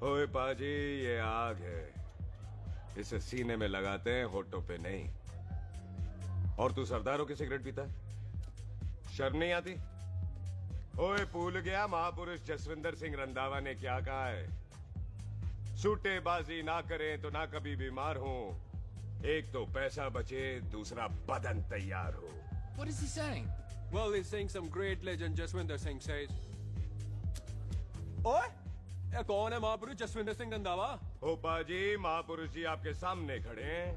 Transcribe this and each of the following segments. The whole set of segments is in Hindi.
ओए पाजी, ये आग है, इसे सीने में लगाते हैं, होठों पे नहीं। और तू सरदारों की सिगरेट पीता है? शर्म नहीं आती? ओए भूल गया महापुरुष जसविंदर सिंह रंधावा ने क्या कहा है? सूटेबाजी ना करें तो ना कभी बीमार हो। एक तो पैसा बचे, दूसरा बदन तैयार हो। What is he saying? Well, he's saying some great legend Jaswinder Singh says. ओए, ये कौन है महापुरुष जसविंदर सिंह रंधावा? ओ पाजी, महापुरुष जी आपके सामने खड़े हैं।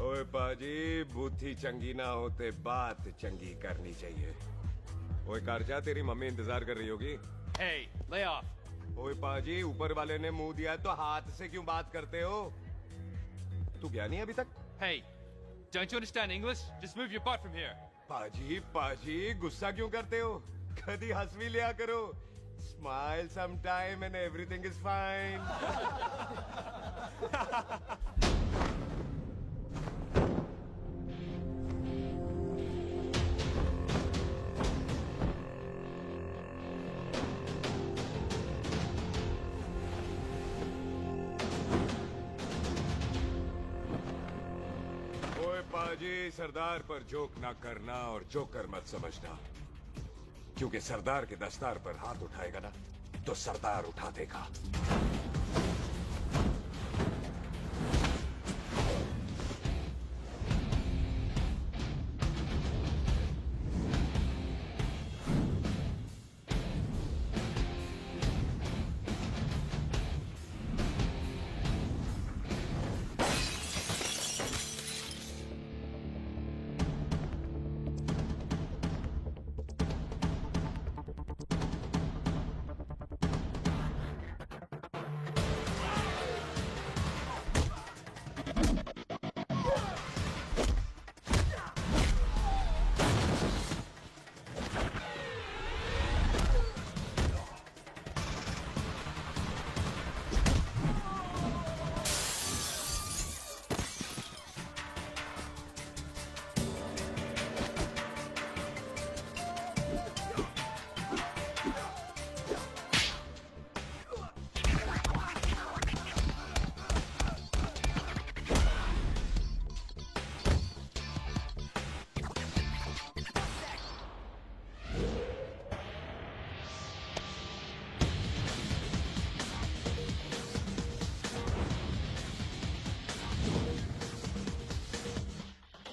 ओए पाजी, बुद्धि चंगी ना होते बात चंगी करनी चाहिए। ओए कारचा, तेरी मम्मी इंतजार कर रही होगी। Hey, lay off. ओए पाजी, ऊपर वाले ने मुंह दिया तो हाथ से क्यों बात करते हो? तू गया नहीं अभी तक? Hey, don't you understand English? Just move your butt from here. पाजी पाजी, गुस्सा क्यों करते हो? कभी हंस भी लिया करो। Smile sometime and everything is fine. ओए पाजी, सरदार पर जोक ना करना और जोकर मत समझना, क्योंकि सरदार के दस्तार पर हाथ उठाएगा ना तो सरदार उठा देगा।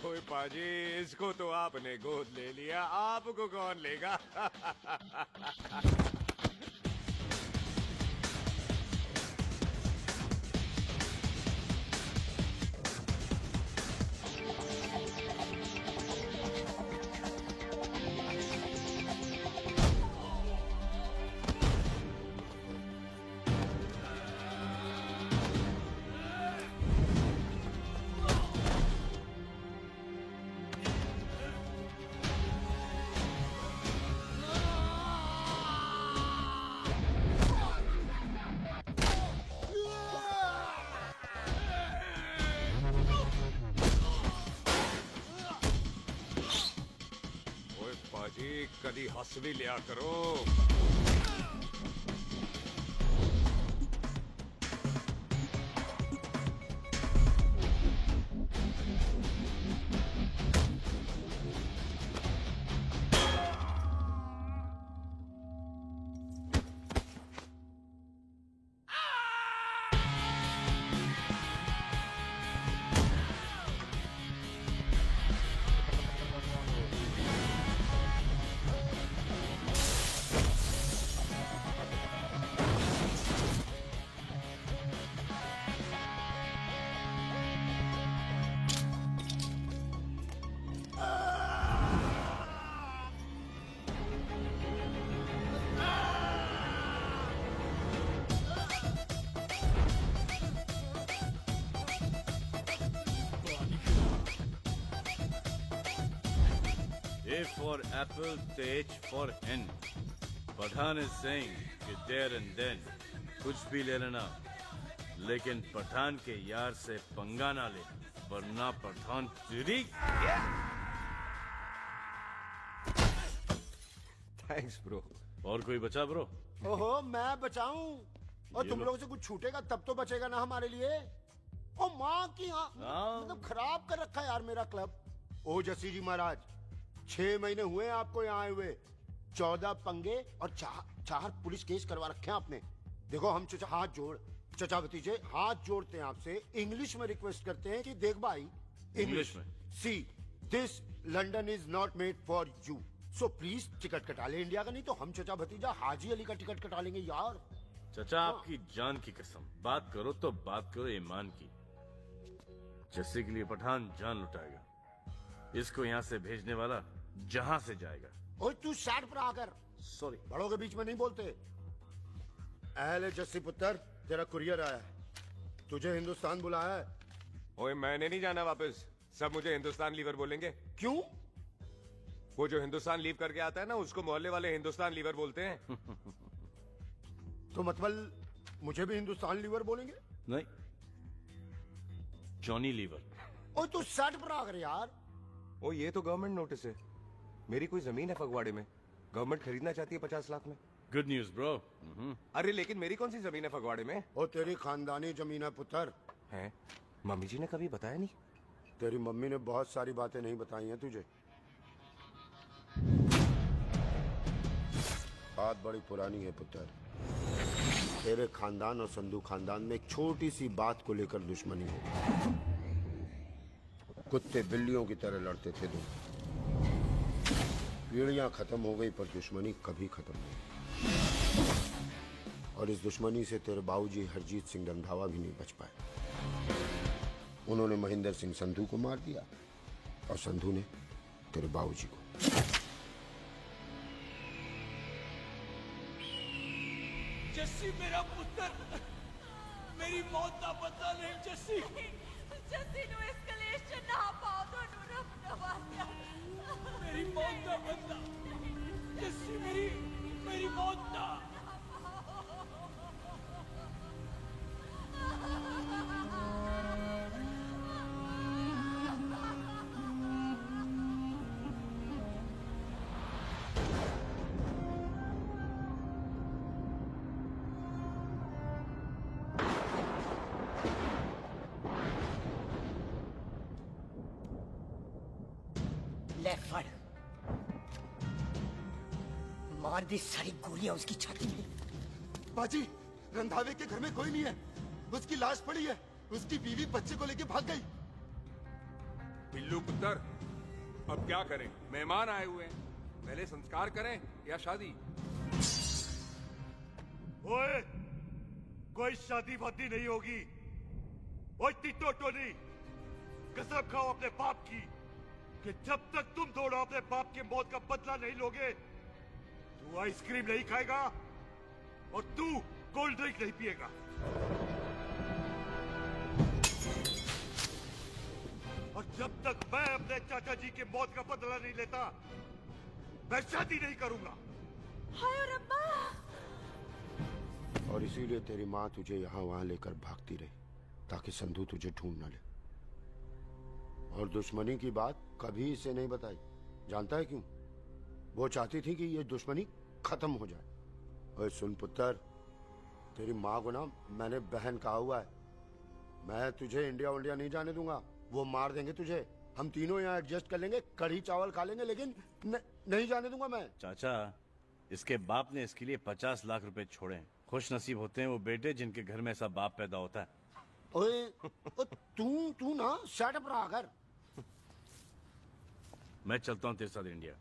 ओए पाजी, इसको तो आपने गोद ले लिया, आपको कौन लेगा? ओए पाजी, कभी हंस भी लिया करो। A for apple, the H for hen. Pathan is saying कि there and then कुछ भी ले लेना, लेकिन पठान के यार से पंगा ना ले, वरना पठान तेरी। Thanks bro. और कोई बचा ब्रो? ओहो, मैं बचाऊं? और तुम लोगों से कुछ छूटेगा तब तो बचेगा ना हमारे लिए। ओ माँ की मतलब खराब कर रखा है यार मेरा क्लब। ओ जस्सी जी महाराज, 6 महीने हुए आपको यहाँ आए हुए, 14 पंगे और 4 पुलिस केस करवा रखे हैं आपने। देखो हम चचा भतीजे हाथ जोड़ते हैं आपसे, इंग्लिश में रिक्वेस्ट करते हैं कि देख भाई, इंग्लिश में see this London is not made for you, so please ticket कटा ले इंडिया का, नहीं तो हम चचा भतीजा हाजी अली का टिकट कटा लेंगे यार। चचा आपकी जान की कसम, बात करो तो बात करो ईमान की। जस्सी के लिए पठान जान लुटाएगा, इसको यहाँ से भेजने वाला जहाँ से जाएगा। ओए तू साइड पर आकर, सॉरी, बड़ों के बीच में नहीं बोलते। अहले जस्सी पुत्र, तेरा कुरियर आया है, तुझे हिंदुस्तान बुलाया है। ओए मैंने नहीं जाना वापस, सब मुझे हिंदुस्तान लीवर बोलेंगे। क्यों? वो जो हिंदुस्तान लीव करके आता है ना, उसको मोहल्ले वाले हिंदुस्तान लीवर बोलते हैं। तो मतलब मुझे भी हिंदुस्तान लीवर बोलेंगे? नहीं, जॉनी लीवर। ओए तू साइड पर आकर यार। ओ ये तो गवर्नमेंट नोटिस है, मेरी कोई जमीन है फगवाड़े में, गवर्नमेंट खरीदना चाहती है 50 लाख में। Good news bro. अरे लेकिन मेरी कौन सी जमीन है फगवाड़े में? ओ तेरी खानदानी जमीन है पुत्र। है? मम्मी जी ने कभी बताया नहीं? तेरी मम्मी ने बहुत सारी बातें नहीं बताई हैं तुझे। बात बड़ी पुरानी है पुत्र, तेरे खानदान और संधू खानदान में एक छोटी सी बात को लेकर दुश्मनी हो, कुत्ते बिल्लियों की तरह लड़ते थे दोनों। पीढ़ियां खत्म हो गई पर दुश्मनी कभी खत्म नहीं, और इस दुश्मनी से तेरे बाबूजी हरजीत सिंह रंधावा भी नहीं बच पाए। उन्होंने महेंद्र सिंह संधू को मार दिया और संधू ने तेरे बाबूजी को। जस्सी मेरा पुत्र, मेरी मौत का बदला ले जस्सी। जस्सी नु इस कलेश च ना पाओ, ਤੁਹਾਨੂੰ ਰੱਬ ਦਾ ਵਾਸਤਾ मेरी मौत का बदला जस्सी, मेरी मौत का। ले फड़, मार दी सारी गोलियां उसकी छाती में। बाजी, रंधावे के घर में कोई नहीं है, उसकी लाश पड़ी है, उसकी बीवी बच्चे को लेके भाग गई। बिल्लू पुत्र, अब क्या करें? मेहमान आए हुए हैं, पहले संस्कार करें या शादी? ओए, कोई शादी वादी नहीं होगी। ओए टिट्टो टोनी, कसम खाओ अपने बाप की कि जब तक तुम दोनों अपने बाप की मौत का बदला नहीं लोगे, तू आइसक्रीम नहीं खाएगा और तू कोल्ड ड्रिंक नहीं पिएगा। और जब तक मैं अपने चाचा जी की मौत का बदला नहीं लेता, मैं शादी नहीं करूंगा। हाय रब्बा। और इसीलिए तेरी माँ तुझे यहाँ वहां लेकर भागती रही, ताकि संधू तुझे ढूंढ न ले। और दुश्मनी की बात कभी इसे नहीं बताई, जानता है क्यों? वो चाहती थी कि ये दुश्मनी खत्म हो जाए। और सुन पुत्र, तेरी माँ को ना मैंने बहन कहा हुआ है, मैं तुझे इंडिया वंडिया नहीं जाने दूंगा, वो मार देंगे तुझे। हम तीनों यहाँ एडजस्ट कर लेंगे, कढ़ी चावल खा लेंगे, लेकिन नहीं जाने दूंगा मैं। चाचा, इसके बाप ने इसके लिए 50 लाख रुपए छोड़े हैं। खुश नसीब होते हैं वो बेटे जिनके घर में ऐसा बाप पैदा होता है। ओए, तू ना शट अप रहा कर। मैं चलता हूँ तेरे साथ इंडिया।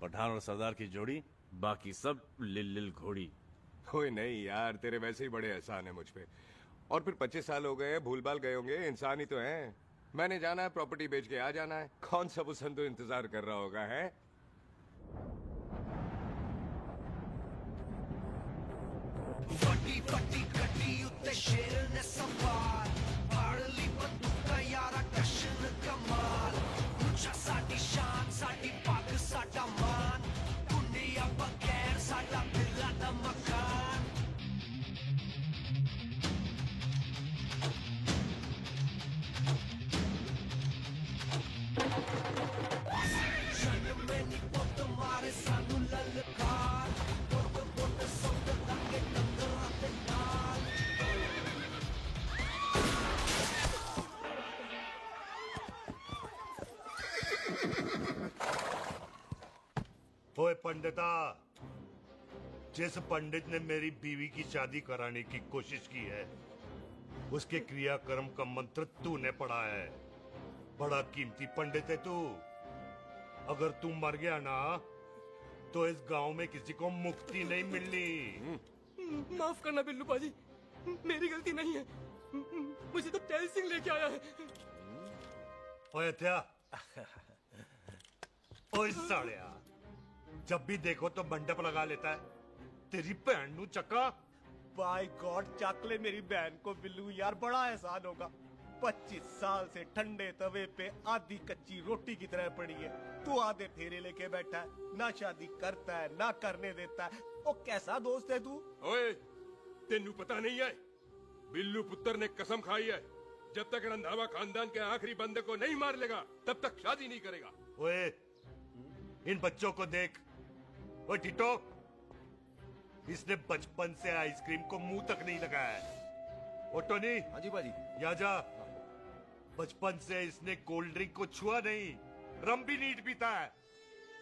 पठान और सरदार की जोड़ी, बाकी सब लिल घोड़ी। कोई नहीं यार, तेरे वैसे ही बड़े एहसान है मुझ पे। और फिर 25 साल हो गए, भूल भाल गए होंगे, इंसान ही तो हैं। मैंने जाना है, प्रॉपर्टी बेच के आ जाना है। कौन सा वो संधू इंतजार कर रहा होगा? है फटी फटी कटी उत्ते शेर ने सवार, पाड़ली बंदूका यारा कशन कमाल। ऊंचा साडी शान, साडी पग, साडा मान, दुनिया बगैर साडा बिरला दा मकान। जन्म में नी पुत मारे सानू ललकार, पुत ओए पंडिता, जिस पंडित ने मेरी बीवी की शादी कराने की कोशिश की है, उसके क्रियाकर्म का मंत्र तूने पढ़ा है। बड़ा कीमती पंडित है तू। अगर तू मर गया ना, तो इस गांव में किसी को मुक्ति नहीं मिलनी। माफ करना बिल्लू बाजी, मेरी गलती नहीं है। मुझे तो टैल सिंह लेके आया है। ओए हत्या, ओए सालिया, जब भी देखो तो मंडप लगा लेता है। तेरी भैन नू चक्का। बाय गॉड, चक ले मेरी बहन को बिल्लू यार, बड़ा एहसान होगा। 25 साल से ठंडे तवे पे आधी कच्ची रोटी की तरह पड़ी है। तू आधे फेरे लेके बैठा है, ना शादी करता है ना करने देता है। ओ कैसा दोस्त है तू? ओए, तेनू पता नहीं है, बिल्लू पुत्र ने कसम खाई है, जब तक रंधावा खानदान के आखिरी बंदे को नहीं मार लेगा तब तक शादी नहीं करेगा। ओए, इन बच्चों को देख। ओए टिटो, इसने बचपन से आइसक्रीम को मुंह तक नहीं लगाया है। ओ टोनी। हाँ जी बाजी। या जा। बचपन से इसने कोल्ड ड्रिंक को छुआ नहीं, रम भी नीट पीता है।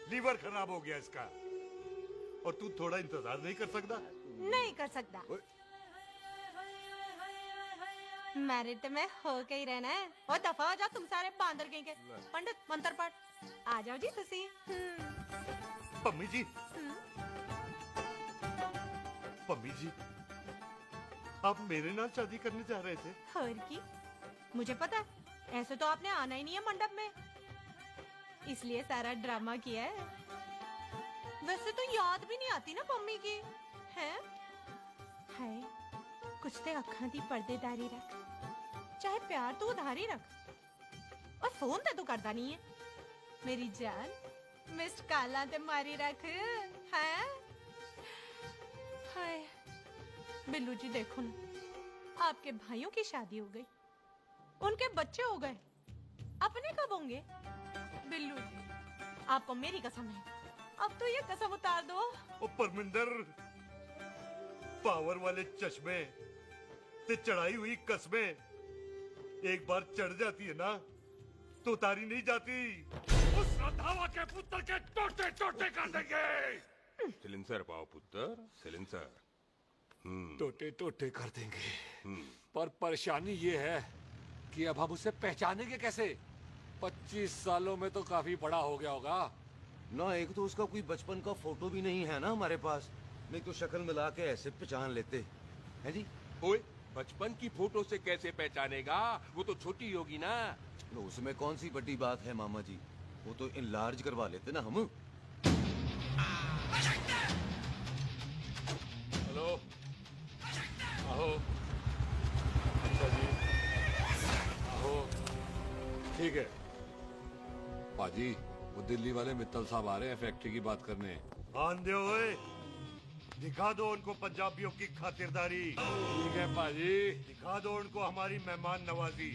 लीवर खराब हो गया इसका। और तू थोड़ा इंतजार नहीं कर सकता? नहीं कर सकता। मैरिट में हो के ही रहना है। और दफा हो जाओ तुम सारे बांदर कहीं के। पंडित मंत्र पढ़। आ जाओ जी तुसी। पम्मी जी, पम्मी जी, आप मेरे नाल शादी करने जा रहे थे? और की मुझे पता है, ऐसे तो आपने आना ही नहीं है मंडप में, इसलिए सारा ड्रामा किया है। वैसे तो याद भी नहीं आती ना पम्मी की, हैं? हाय, कुछ ते अखां दी पर्देदारी रख, चाहे प्यार तो उधारी रख, और फोन ते तू करता नहीं है। मेरी जान मिस्ड काला ते मारी रख, हैं? हाय बिल्लू जी, देखो ना, आपके भाइयों की शादी हो गई, उनके बच्चे हो गए, अपने कब होंगे? बिल्लू जी, आपको मेरी कसम है, अब तो ये कसम उतार दो। ओ परमिंदर, पावर वाले चश्मे ते चढ़ाई हुई कस्में एक बार चढ़ जाती है ना, तो उतारी नहीं जाती। उस रंधावा के पुत्र के टोटे टोटे कर देंगे। सिलेंसर पाओ पुत्र, सिलेंसर। टोटे टोटे कर देंगे, पर परेशानी ये है कि अब हम उसे पहचानेंगे कैसे? 25 सालों में तो काफी बड़ा हो गया होगा ना। एक तो उसका कोई बचपन का फोटो भी नहीं है ना हमारे पास, नहीं तो शक्ल मिला के ऐसे पहचान लेते हैं जी। ओए, बचपन की फोटो से कैसे पहचानेगा? वो तो छोटी होगी ना। तो उसमें कौन सी बड़ी बात है मामा जी, वो तो इनलार्ज करवा लेते ना हम। हेलो, आहो। अच्छा जी, आहो। ठीक है पाजी, वो दिल्ली वाले मित्तल साहब आ रहे हैं फैक्ट्री की बात करने। आंधे ओए, दिखा दो उनको पंजाबियों की खातिरदारी। ठीक है पाजी, दिखा दो उनको हमारी मेहमान नवाजी।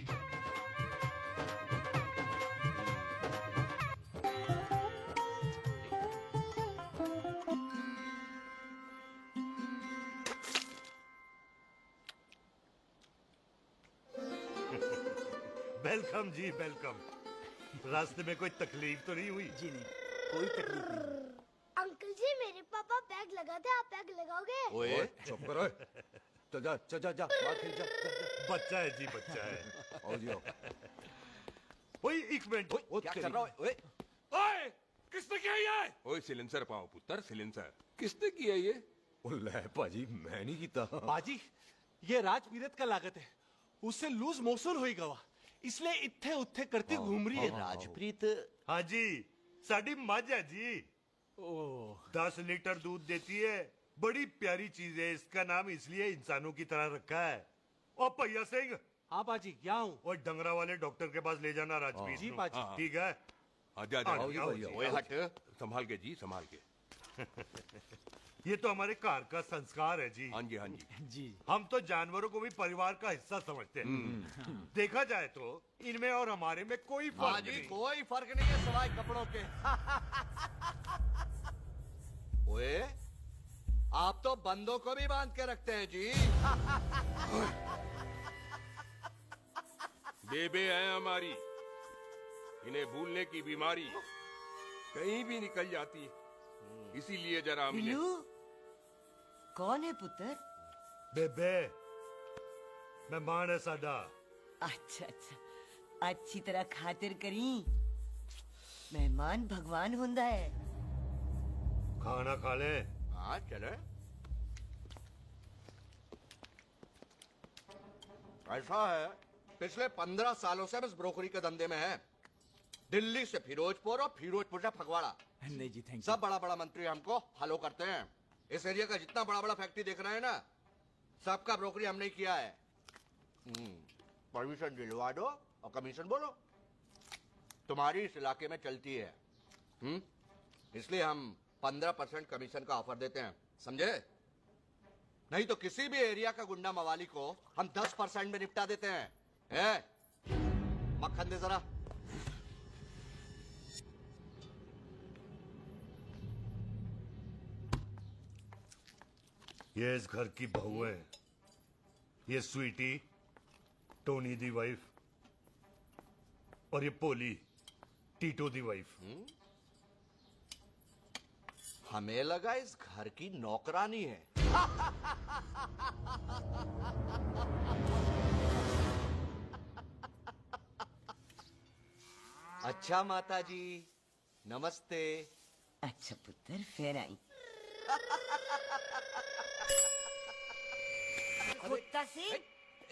वेलकम जी, वेलकम। रास्ते में कोई तकलीफ तो नहीं हुई? जी नहीं, कोई तकलीफ नहीं। अंकल जी, मेरे पापा पैग लगाते, आप पैग लगाओगे? ओए चुप करो, चल जा चल जा जा, बाहर खेल जा, जा, जा। बच्चा है जी, बच्चा है। आओ जी आओ। ओए एक मिनट, क्या कर रहा है? ओए ओए, किसने किया ये? ओए सिलेंसर पाओ पुत्र, सिलेंसर। किसने किया ये? ले भाजी, मैं नहीं कीता। बाजी, ये राजपीरत का लागत है, उससे लूज मोशन हुई गवा, इसलिए इत्थे उत्थे करती घूम रही है। राजप्रीत? हाँ जी, साड़ी मझ है जी। 10 लीटर दूध देती है, बड़ी प्यारी चीज है। इसका नाम इसलिए इंसानों की तरह रखा है। ओ भैया सिंह। हाँ बाजी, क्या हूँ? और डंगरा वाले डॉक्टर के पास ले जाना राजपीत। जी बाजी। ठीक है। आजा ओए हट, संभाल के जी, संभाल के। ये तो हमारे घर का संस्कार है जी। हाँ जी, हाँ जी। जी, हम तो जानवरों को भी परिवार का हिस्सा समझते हैं। देखा जाए तो इनमें और हमारे में कोई फर्क नहीं। कोई फर्क नहीं है सिवाय कपड़ों के। ओए, आप तो बंदों को भी बांध के रखते हैं जी। बेबे है हमारी, इन्हें भूलने की बीमारी कहीं भी निकल जाती है। इसीलिए जरा हमने बिल्लू कौन है पुत्र? बेबे मेहमान है साडा। अच्छा अच्छा अच्छी तरह खातिर करी। मेहमान भगवान हुंदा है। खाना खा ले। हाँ चले। ऐसा है पिछले 15 सालों से हम इस ब्रोकरी के धंधे में हैं। दिल्ली से फिरोजपुर और फिरोजपुर से फगवाड़ा। नहीं जी थैंक सब बड़ा बड़ा मंत्री हमको फॉलो करते हैं। इस एरिया का जितना बड़ा बड़ा फैक्ट्री देख रहे हैं ना, सबका ब्रोकरी हमने ही किया है। परमिशन दिलवा दो और कमीशन बोलो। तुम्हारी इस इलाके में चलती है। इसलिए हम 15% कमीशन का ऑफर देते हैं, समझे? नहीं तो किसी भी एरिया का गुंडा मवाली को हम 10% में निपटा देते हैं। मक्खन दे जरा। ये इस घर की बहू है। ये स्वीटी टोनी दी वाइफ और ये पोली टीटो दी वाइफ। हमें लगा इस घर की नौकरानी है। अच्छा माता जी नमस्ते। अच्छा पुत्र फिर आई। खोता सिंह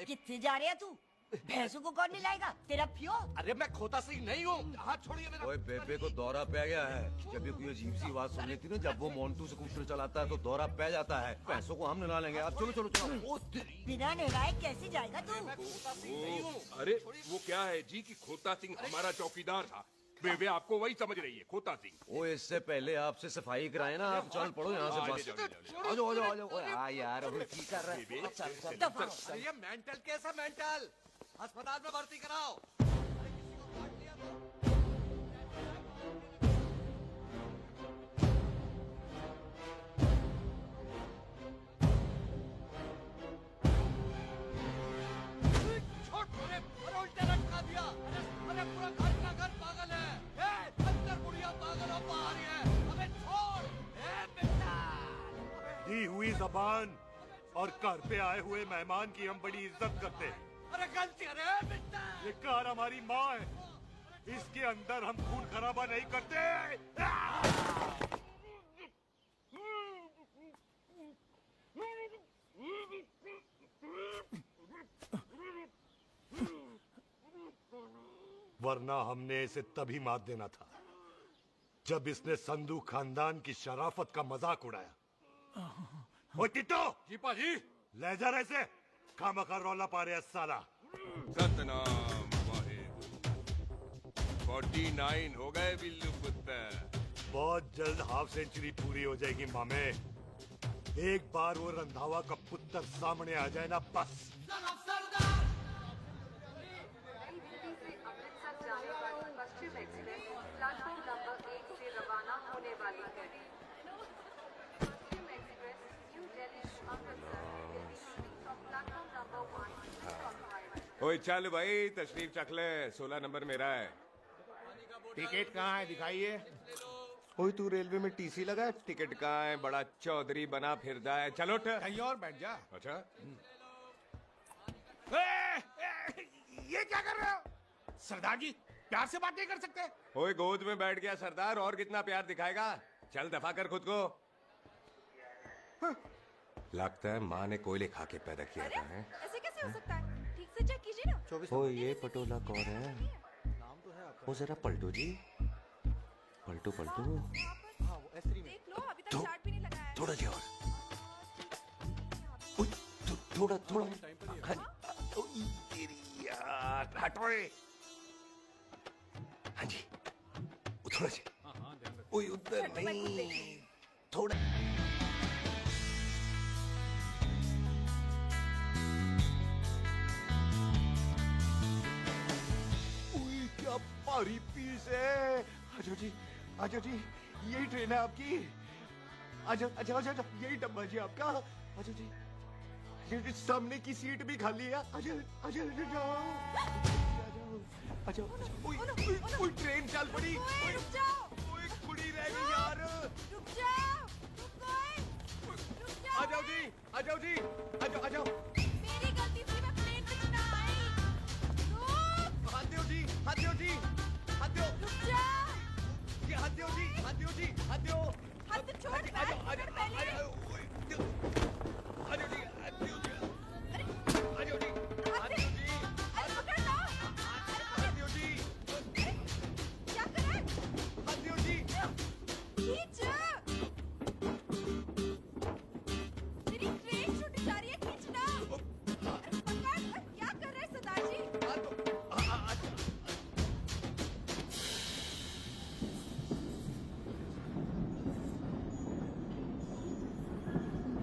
कितने जा रहे तू? भैंसों को कौन मिलाएगा? तेरा पियो? अरे मैं खोता सिंह नहीं हूँ। हाथ छोड़िए मेरा। ओए बेबे को दौरा पै गया है। जब भी कोई अजीब सी आवाज सुन लेती ना, जब वो मोन्टू स्कूटर चलाता है तो दौरा पै जाता है। पैसों को हम निकाल लेंगे। आप चलो चलो चलो। बिना नहलाए कैसे जाएगा तू? अरे वो क्या है जी कि खोता सिंह हमारा चौकीदार था। बेबे आपको वही समझ रही है, खोता सिंह। ओ इससे पहले आपसे सफाई कराए ना, आप चल पड़ो यहाँ से बस। आ जाओ आ जाओ आ जाओ। हाँ यार अभी की कर रहा है? ये मेंटल केस है मेंटल। अस्पताल में भर्ती कराओ। उल्टे लटका दिया। अरे पूरा घर का घर पागल है। अंदर बुढ़िया पागल और बाहर है। हमें छोड़। दी हुई जबान और घर पे आए हुए मेहमान की हम बड़ी इज्जत करते हैं। अरे गलती अरे ये कार हमारी माँ है। इसके अंदर हम खून खराबा नहीं करते। वरना हमने इसे तभी मात देना था जब इसने संधू खानदान की शराफत का मजाक उड़ाया। ओ टिट्टो जी पाजी ले जा रहे से खामखा रौला पा रहे साला। सतनाम वाहेगुरु। 49 हो गए बिल्लू पुत्र। बहुत जल्द हाफ सेंचुरी पूरी हो जाएगी मामे। एक बार वो रंधावा का पुत्र सामने आ जाए ना बस। पश्चिम एक्सप्रेस प्लेटफॉर्म नंबर 1 से रवाना होने वाली है। Paschim express new Delhi Amritsar from platform number 1। ओए चल भाई तशरीफ चख ले। 16 नंबर मेरा है। टिकट कहाँ है दिखाइए। ओए तू रेलवे में टीसी लगा है? टिकट कहाँ है? बड़ा चौधरी बना फिरदा है। चलो उठ। कहीं और बैठ जा। अच्छा ये क्या कर रहे हो? सरदार जी प्यार से बात नहीं कर सकते? ओए गोद में बैठ गया सरदार, और कितना प्यार दिखाएगा? चल दफा कर खुद को। लगता है माँ ने कोयले खा के पैदा किया था। है ऐसे कैसे हो सकता है? ठीक से चेक कीजिए ना। ओ ये पटोला कौन है? वो जरा पलटू जी, पलटू पलटू। देख लो अभी तक चार्ट भी नहीं लगाया है। थोड़ा जी और। थोड़ा थोड़ा। यार हटोए। हाँ जी थोड़ा जी। ओए उधर नहीं, थोड़ा। क्या भारी पीस है। आजो जी आजो जी, यही ट्रेन है आपकी। आजो अच्छा अच्छा अच्छा, यही डब्बा जी आपका। आजो जी, ये सामने की सीट भी खाली है। आजो आजो जाओ आजो। ओए ट्रेन चल पड़ी। रुक जाओ। ओए खुड़ी रह गई यार। रुक जा। छोड़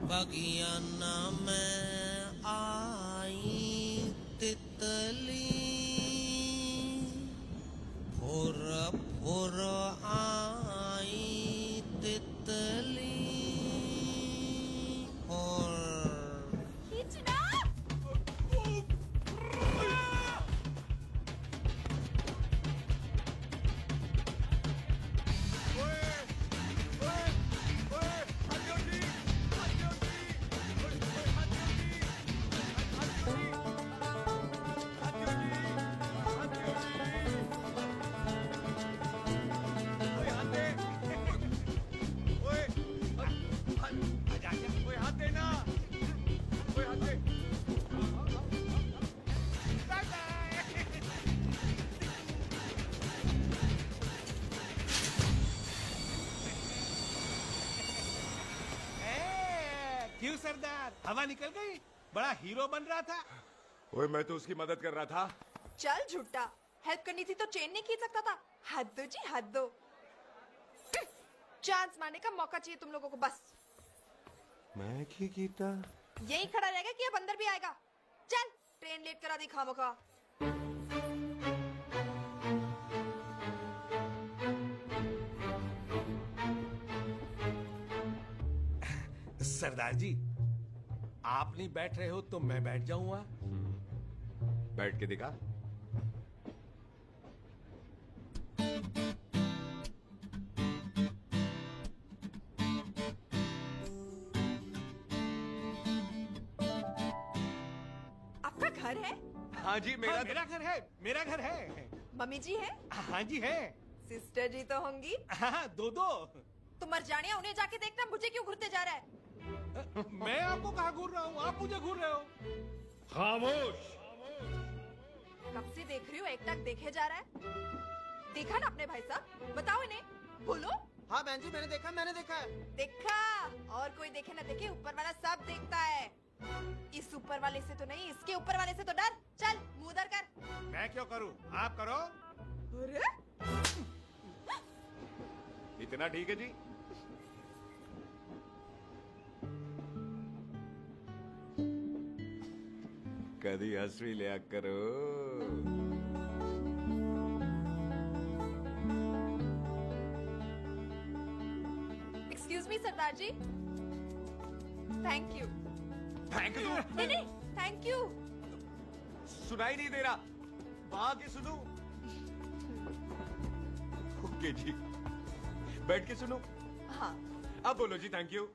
बगियाना में आई तितली फुर फुर आई तितली और क्यों सरदार, हवा निकल गई? बड़ा हीरो बन रहा था। ओए मैं तो उसकी मदद कर रहा था। चल झूठा, हेल्प करनी थी तो चेन नहीं खींच सकता था। हद दो जी, हद दो। चांस मारने का मौका चाहिए तुम लोगों को बस। मैं की कीता? यही खड़ा रहेगा कि अब अंदर भी आएगा? चल, ट्रेन लेट करा दी खामोखा। सरदार जी, आप नहीं बैठ रहे हो तो मैं बैठ जाऊंगा। बैठ के दिखा। आपका घर है? हाँ जी, मेरा घर है, मेरा घर है। मम्मी जी है? हाँ जी है। सिस्टर जी तो होंगी? हाँ, दो। तुम मर जाने, उन्हें जाके देखना मुझे क्यों घूरते जा रहा है। मैं आपको कहाँ घूर रहा हूँ, आप मुझे घूर रहे हो। खामोश। कब से देख रही हूँ, एक टक देखे जा रहा है। देखा ना अपने भाई साहब, बताओ इन्हें, बोलो। हाँ बहन जी, मैंने देखा है। देखा, और कोई देखे ना देखे, ऊपर वाला सब देखता है। इस ऊपर वाले से तो नहीं, इसके ऊपर वाले से तो डर। चल मुंह उधर कर। मैं क्यों करूँ, आप करो। अरे इतना ठीक है जी? कभी हंस भी लिया करो। एक्सक्यूज मी सरदार जी। Thank you. Thank you? नहीं, थैंक यू। सुनाई नहीं दे रहा, वहां के सुनूं? ओके जी, बैठ के सुनो। हाँ। अब बोलो जी थैंक यू।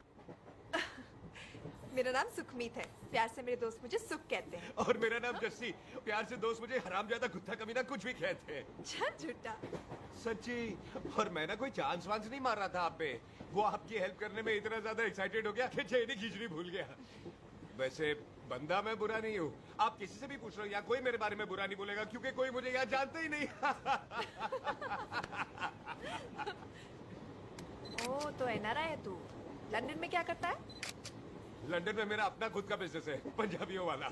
मेरा नाम सुखमीत है, प्यार से मेरे दोस्त मुझे सुख कहते हैं। और मेरा नाम जस्सी, प्यार से दोस्त मुझे हरामजादा, कुत्ता कमीना कुछ भी कहते हैं। चल झूठा। सच्ची। और मैं ना कोई चांस वांस नहीं मार रहा था आप पे, वो आपकी हेल्प करने में इतना ज्यादा एक्साइटेड हो गया कि चेनी खींचनी भूल गया। वैसे बंदा मैं बुरा नहीं हूँ, आप किसी से भी पूछ लो, यहाँ कोई मेरे बारे में बुरा नहीं बोलेगा क्योंकि कोई मुझे यहाँ जानता ही नहीं। ओ तो एनआरआई है तू। लंदन में क्या करता है? लंदन में मेरा अपना खुद का बिजनेस है, पंजाबियों वाला।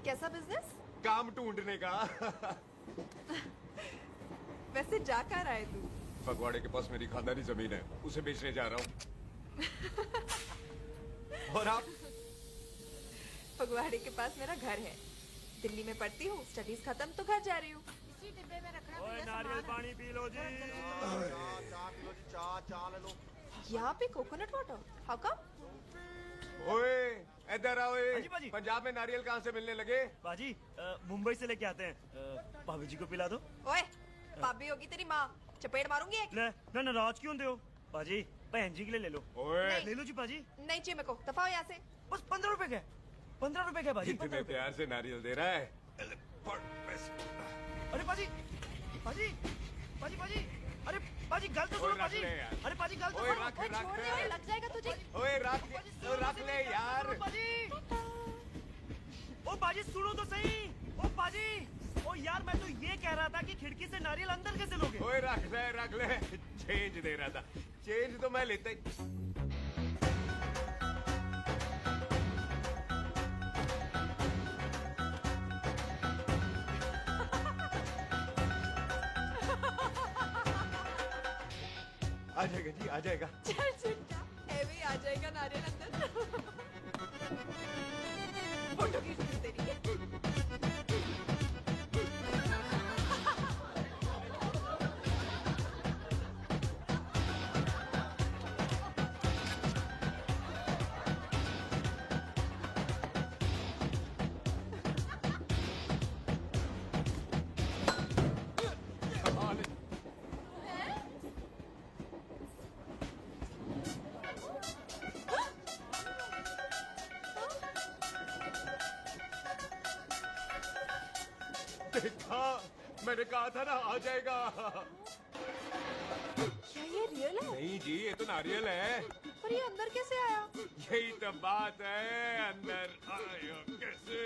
कैसा बिजनेस? काम ढूंढने का। वैसे जा कहाँ रहा है तू? फगवाड़े के पास मेरी खानदानी जमीन है, उसे बेचने जा रहा हूँ। और आप? फगवाड़े के पास मेरा घर है, दिल्ली में पढ़ती हूँ, स्टडीज खत्म तो घर जा रही हूँ। इसी डिब्बे में रखना। ओए नारियल पानी पी लो जी। चाय पी लो जी, चाय ले लो। यहाँ पे कोकोनट वाटर, हाउ कम? ओए इधर आओ। हाँ जी, बाजी। पंजाब में नारियल कहाँ से मिलने लगे? बाजी मुंबई से लेके आते हैं, भाभी जी को पिला दो। ओए भाभी होगी तेरी माँ, चपेट मारूंगी एक। ले ना नाराज क्यों हो बाजी, बहन जी के लिए ले लो। ओए ले लो जी बाजी। नहीं चाहिए मेरे को, दफा हो यहाँ से। बस 15 रुपए के, 15 रुपए के बाजी। इतने प्यार से नारियल दे रहा है। अरे बाजी, बाजी, बाजी, बाजी, अरे बाजी गल तो सुनो बाजी। अरे बाजी गल तो सुनो रख ओए, छोड़ दे, ओए, लग जाएगा तुझे। ओए रख ले यार। ओ बाजी सुनो तो सही। ओ बाजी, ओ यार मैं तो ये कह रहा था कि खिड़की से नारियल अंदर कैसे लोगे? ओए रख ले। चेंज दे रहा था। चेंज तो मैं लेता ही। आ जाएगा जी, आ जाएगा। चल चिंटा, एवे आ जाएगा नारियल अंदर। फोटो खींच ली तेरी। देखा, मैंने कहा था ना आ जाएगा। क्या ये रियल है? नहीं जी, ये तो नारियल है। पर ये अंदर कैसे आया? यही तो बात है, अंदर आया कैसे?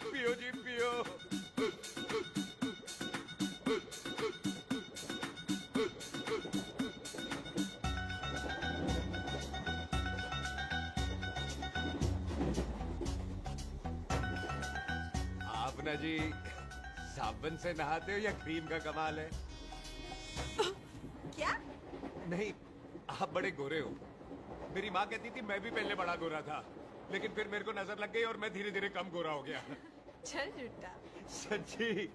पियो जी पियो। आप ना जी साबुन से नहाते हो या क्रीम का कमाल है? क्या? नहीं, आप बड़े गोरे हो। मेरी माँ कहती थी मैं भी पहले बड़ा गोरा था, लेकिन फिर मेरे को नजर लग गई और मैं धीरे धीरे कम गोरा हो गया। चल झूठा। सच्ची।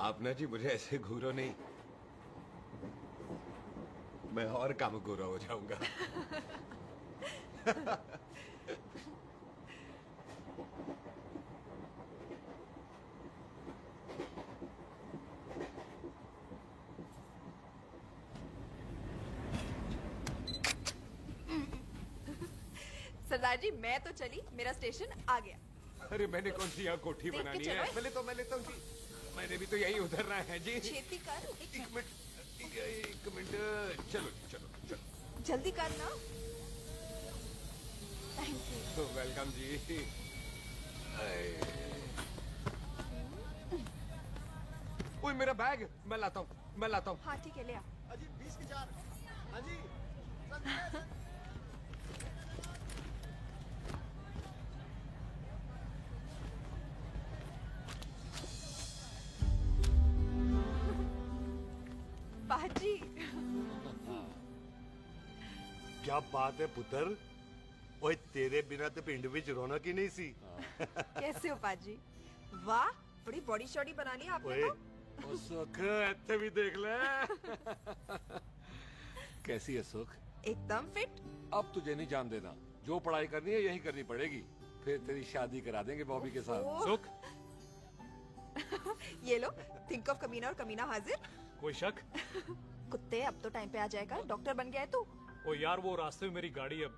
आप ना जी मुझे ऐसे घूरो नहीं, मैं और कम गोरा हो जाऊंगा। सरदार जी मैं तो चली, मेरा स्टेशन आ गया। अरे मैंने कौन सी यहाँ कोठी देख के बनानी चलो। है? मैं लेता हूँ जी। मैंने भी तो यही उतरना है जी। छेती कर। एक मिनट। चलो। जल्दी कर ना। Thank you. वेलकम जी। ओए मेरा बैग, मैं लाता हूँ। हाँ ठीक है, ले आ। अजी 20 के 4। हाँ जी। बाजी। क्या बात है पुत्र? ओए तेरे बिना तो पिंड विच रौनक ही नहीं सी। कैसे हो पाजी? वाह, बड़ी बॉडी शॉडी बना ली आपने ओए, तो। ओ सुख इत्थे भी देख ले। कैसी है सुख? एकदम फिट। अब तुझे नहीं जान देना, जो पढ़ाई करनी है यही करनी पड़ेगी। फिर तेरी शादी करा देंगे बॉबी के साथ। ओह। सुख, ये लो, थिंक ऑफ कमीना और कमीना हाजिर। कोई शक? कुत्ते अब तो टाइम पे आ जाएगा, डॉक्टर बन गया है तू। ओ यार वो रास्ते में मेरी गाड़ी अब।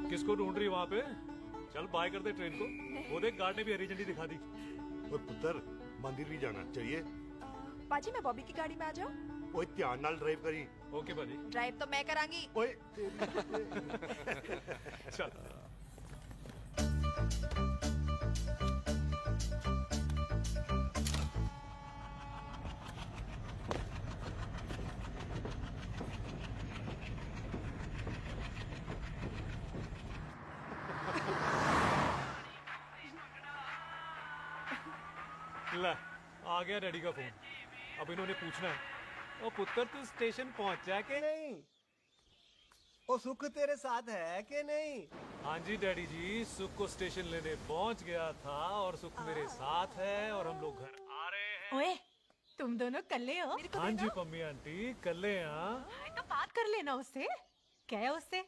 किसको ढूंढ रही वहाँ पे? चल बाय कर दे ट्रेन को। वो देख गार्ड ने भी हरी झंडी दिखा दी। ओए पुत्र, मंदिर भी जाना चाहिए। पाजी मैं बॉबी की गाड़ी में आ जाऊं? ओए ध्यान नाल ड्राइव करी। ओके बाजी। ड्राइव तो मैं करांगी। ओए चल। ला, आ गया डैडी का फोन। अब इन्होंने पूछना है, ओ पुत्र तू स्टेशन पहुंचा के नहीं? ओ सुख तेरे साथ है कि नहीं? हाँ जी डैडी जी, सुख को स्टेशन लेने पहुंच गया था और सुख मेरे साथ है और हम लोग घर आ रहे हैं। ओए, तुम दोनों कल्ले हो? हाँ जी पम्मी आंटी, कल्ले यहाँ। तो बात कर लेना उससे। क्या है उससे?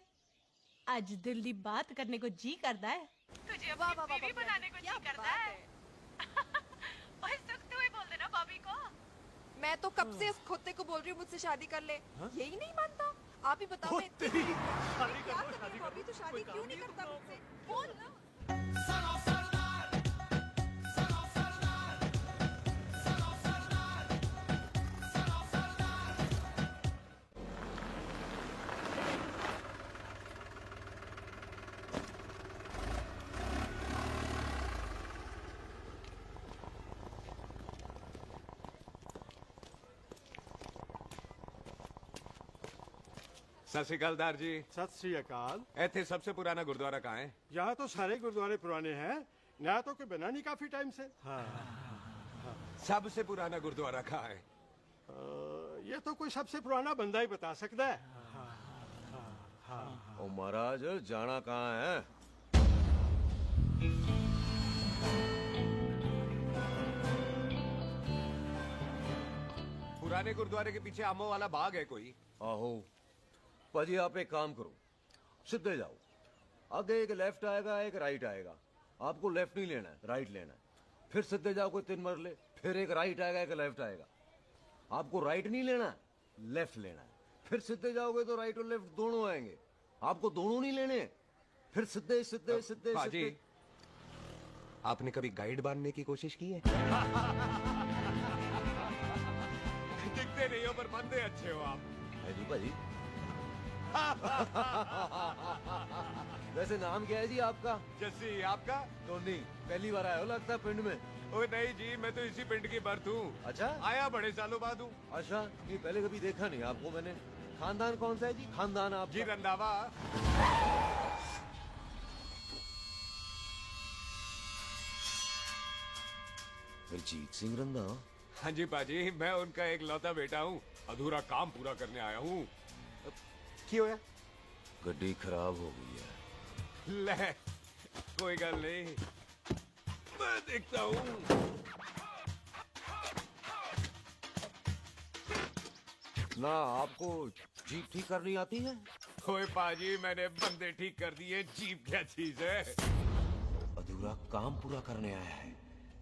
आज दिल दी बात करने को जी करता है। तुझे अपनी बीवी बनाने को जी करता है। ओए सुख, तू ही बोल देना बॉबी को। मैं तो कब से इस खोते को बोल रही हूँ मुझसे शादी कर ले। यही नहीं मानता। आप ही बताओ। मैं शादी कर लो, शादी कर लो। बॉबी तो शादी क्यों नहीं करता मुझसे? बोल ना। सत श्री अकाल दार जी। सत श्री अकाल। इथे सबसे पुराना गुरुद्वारा कहाँ है? यहाँ तो सारे गुरुद्वारे पुराने हैं, नया तो कोई बना नहीं काफी टाइम से। हाँ। सबसे पुराना गुरुद्वारा कहाँ है? ये तो कोई सबसे पुराना बंदा ही बता सकता है। ओ महाराज जाना कहाँ है? पुराने गुरुद्वारे के पीछे आमों वाला बाग है कोई? आहो पाजी, आप एक काम करो, सीधे जाओ, आगे एक लेफ्ट आएगा एक राइट आएगा, आपको लेफ्ट नहीं लेना है, राइट लेना है। फिर सीधे जाओ कोई 3 मरले, फिर एक राइट आएगा एक लेफ्ट आएगा, आपको राइट नहीं लेना है, लेफ्ट लेना है। फिर सीधे जाओगे तो राइट और लेफ्ट दोनों आएंगे, आपको दोनों नहीं लेने। फिर सीधे सीधे सीधे पाजी, आपने कभी गाइड बांधने की कोशिश की है? दिखते नहीं हो पर बंदे अच्छे हो आप। है जी पाजी। वैसे नाम क्या है जी आपका? जस्सी। आपका? टोनी। पहली बार आए हो लगता है पिंड में। ओ नहीं जी, मैं तो इसी पिंड की बर्थ हूँ। अच्छा, आया बड़े सालों बाद हूँ। अच्छा, ये पहले कभी देखा नहीं आपको मैंने। खानदान कौन सा है जी? खानदान आप जी रंधावा। जीत सिंह रंधावा? हाँ जी पाजी, मैं उनका एक लौता बेटा हूँ, अधूरा काम पूरा करने आया हूँ। क्यों है? गड्डी खराब हो गई है। ले, कोई गल नहीं, मैं देखता हूँ। ना आपको जीप ठीक करनी आती है? ओए पाजी, मैंने बंदे ठीक कर दिए, जीप क्या चीज है? अधूरा काम पूरा करने आया है,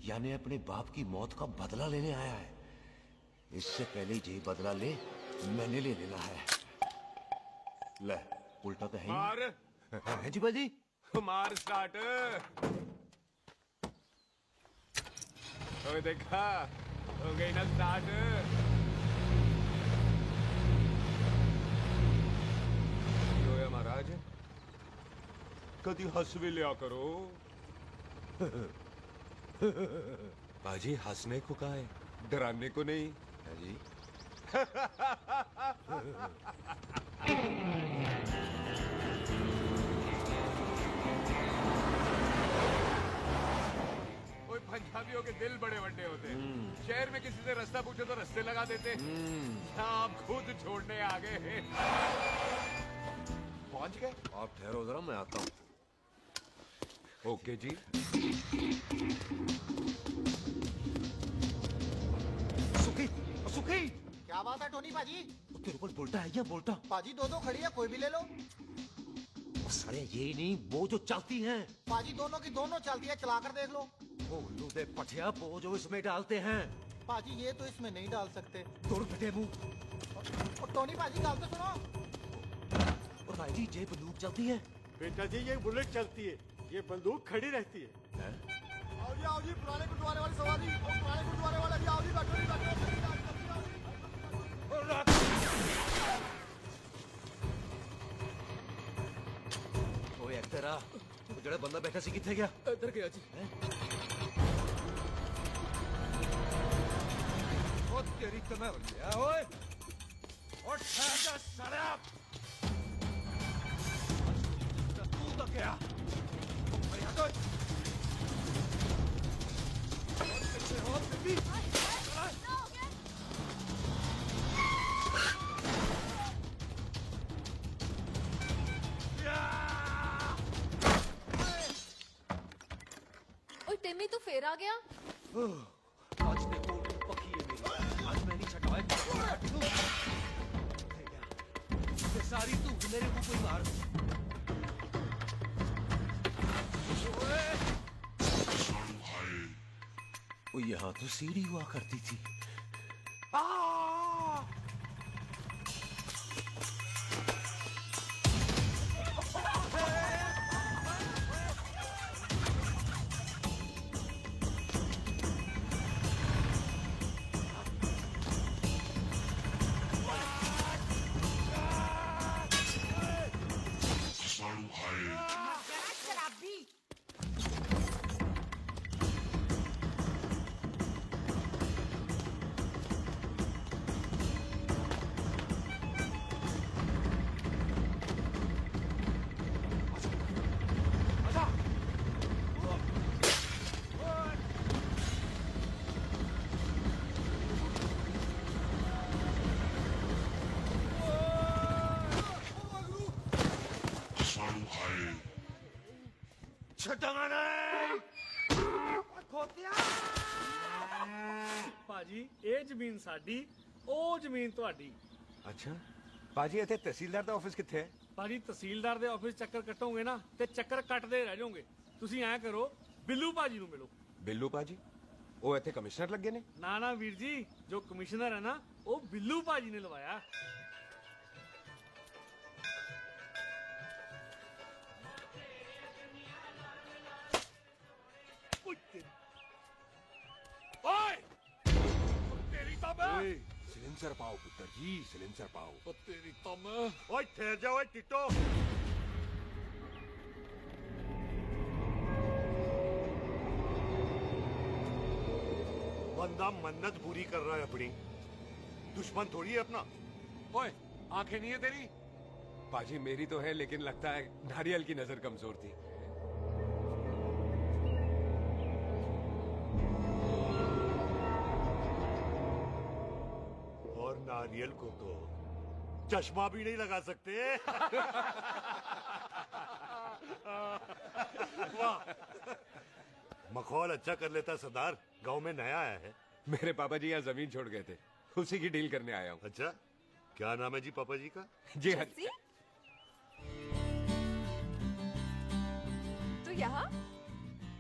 यानी अपने बाप की मौत का बदला लेने आया है। इससे पहले ये बदला ले, मैंने ले लेना है। ले, उल्टा तो है ही। मार। है जी बाजी। मार स्टार्ट। ओए देखा, हो गई ना स्टार्ट। होया महाराज, कभी हंस भी लिया करो। बाजी हंसने को कहा है, डराने को नहीं। है जी। ओए पंजाबियों के दिल बड़े बड़े होते हैं। शहर में किसी से रास्ता पूछो तो रास्ते लगा देते। आप खुद छोड़ने आ गए। पहुंच गए? आप ठहरो जरा, मैं आता हूँ। ओके जी। सुखी, सुखी। क्या बात है टोनी पाजी? तेरे को बोलता है या बोलता? पाजी दो खड़ी है, कोई भी ले लो। सारे ये नहीं, वो जो चलती हैं। पाजी दोनों की दोनों चलती है, चला कर देख लो। वो लूदे पठिया, वो जो इसमें डालते हैं। पाजी ये तो इसमें नहीं डाल सकते। तोड़ फटे मुंह। और टोनी पाजी गाल तो सुनो। और भाई जी, ये बंदूक चलती है? बेटा जी, ये बुलेट चलती है, ये बंदूक खड़ी रहती है। आओ जी, पुराने गुरुद्वारे वाली सवारी, पुराने गुरुद्वारे वाला जी, आओ जी, बैठो। ओए तेरा वो जड़ा बंदा बैठा सी किथे गया? इधर गया जी। ओ तेरी कमर गया ओए। और ठहर सारा। तू तो क्या? अरे हटो। और पीछे हो बेबी। टिम्मी तू फिर आ गया? आज देखो पक्की है मेरी, आज मैं नहीं छटाए ये सारी तू मेरे को कोई मार। वो यहाँ तो सीढ़ी हुआ करती थी। छटंगा नहीं। ਭਾਜੀ ਇਹ ਜ਼ਮੀਨ ਸਾਡੀ ਉਹ ਜ਼ਮੀਨ ਤੁਹਾਡੀ। ਅੱਛਾ ਬਾਜੀ ਇੱਥੇ ਤਹਿਸੀਲਦਾਰ ਦਾ ਆਫਿਸ ਕਿੱਥੇ ਹੈ? ਭਾਜੀ ਤਹਿਸੀਲਦਾਰ ਦੇ ਆਫਿਸ ਚੱਕਰ ਕੱਟੋਗੇ ਨਾ ਤੇ ਚੱਕਰ ਕੱਟਦੇ ਰਹਿ ਜਾਓਗੇ। ਤੁਸੀਂ ਐਂ ਕਰੋ ਬਿੱਲੂ ਭਾਜੀ ਨੂੰ ਮਿਲੋ। ਬਿੱਲੂ ਭਾਜੀ ਉਹ ਇੱਥੇ ਕਮਿਸ਼ਨਰ ਲੱਗੇ ਨੇ? ਨਾ ਵੀਰ ਜੀ ਜੋ ਕਮਿਸ਼ਨਰ ਹੈ ਨਾ ਉਹ ਬਿੱਲੂ ਭਾਜੀ ਨੇ ਲਵਾਇਆ। सिलेंसर पाओ पुत्र जी, सिलेंसर पाओ। तेरी तम। ओए ठहर जाओ ओए टिट्टो। बंदा मन्नत पूरी कर रहा है अपनी, दुश्मन थोड़ी है अपना। ओए आंखें नहीं है तेरी? बाजी मेरी तो है लेकिन लगता है नारियल की नजर कमजोर थी। और नारियल को तो चश्मा भी नहीं लगा सकते। वाह, मखौल अच्छा कर लेता सरदार। गांव में नया आया है। मेरे पापा जी यहाँ जमीन छोड़ गए थे, उसी की डील करने आया हूँ। अच्छा क्या नाम है जी पापा जी का? जी हाँ। तू यहाँ?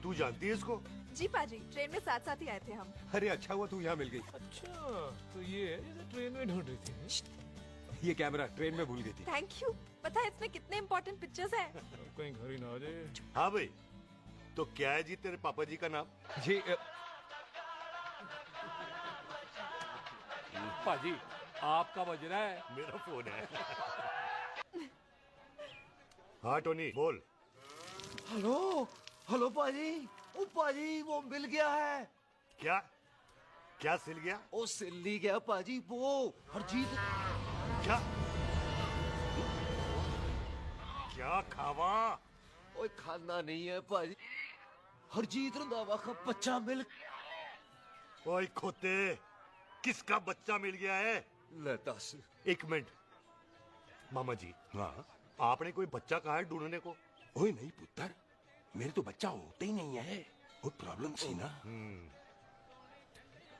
तू जानती है इसको? जी पाजी, ट्रेन में साथ साथ ही आए थे हम। अरे अच्छा हुआ तू यहाँ मिल गई। अच्छा तो ये है जिसे ट्रेन में ढूंढ रही थी। ये कैमरा ट्रेन में भूल गई थी। Thank you. पता है इसमें कितने इम्पोर्टेंट पिक्चर्स हैं। कहीं घर ही ना आ जाए। हाँ भाई, तो क्या है जी तेरे पापा जी का नाम? जी पाजी आपका बज रहा है। मेरा फोन है। हाँ टोनी बोल। हेलो हेलो पाजी। ओ पाजी वो मिल गया है। क्या क्या सिल गया? ओ सिल्ली गया पाजी वो हरजीत। क्या क्या खावा? ओए खाना नहीं है पाजी, हरजीत रंधावा का बच्चा मिल। ओए खोते, किसका बच्चा मिल गया है? ले दस। एक मिनट मामा जी। हाँ आपने कोई बच्चा कहा है ढूंढने को? ओए नहीं पुत्र, मेरे तो बच्चा होता ही नहीं है। वो प्रॉब्लम थी ना।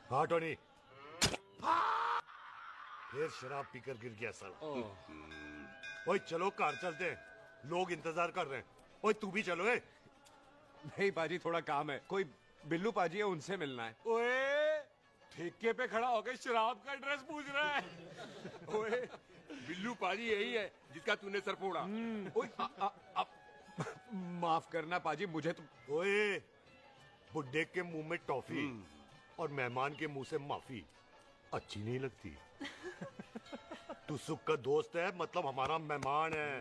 हाँ टोनी। फिर शराब पीकर गिर गया साला। ओए चलो कार चलते हैं, लोग इंतजार कर रहे हैं। ओए तू भी चलो। नहीं पाजी थोड़ा काम है, कोई बिल्लू पाजी है उनसे मिलना है। ओए ठेके पे खड़ा होकर शराब का एड्रेस पूछ रहा है। ओए बिल्लू पाजी यही है जिसका तूने सर फोड़ा। ओए माफ करना पाजी मुझे तो। ओए बुड्ढे के मुंह में टॉफी और मेहमान के मुंह से माफी अच्छी नहीं लगती। तू सुख का दोस्त है, मतलब हमारा मेहमान है।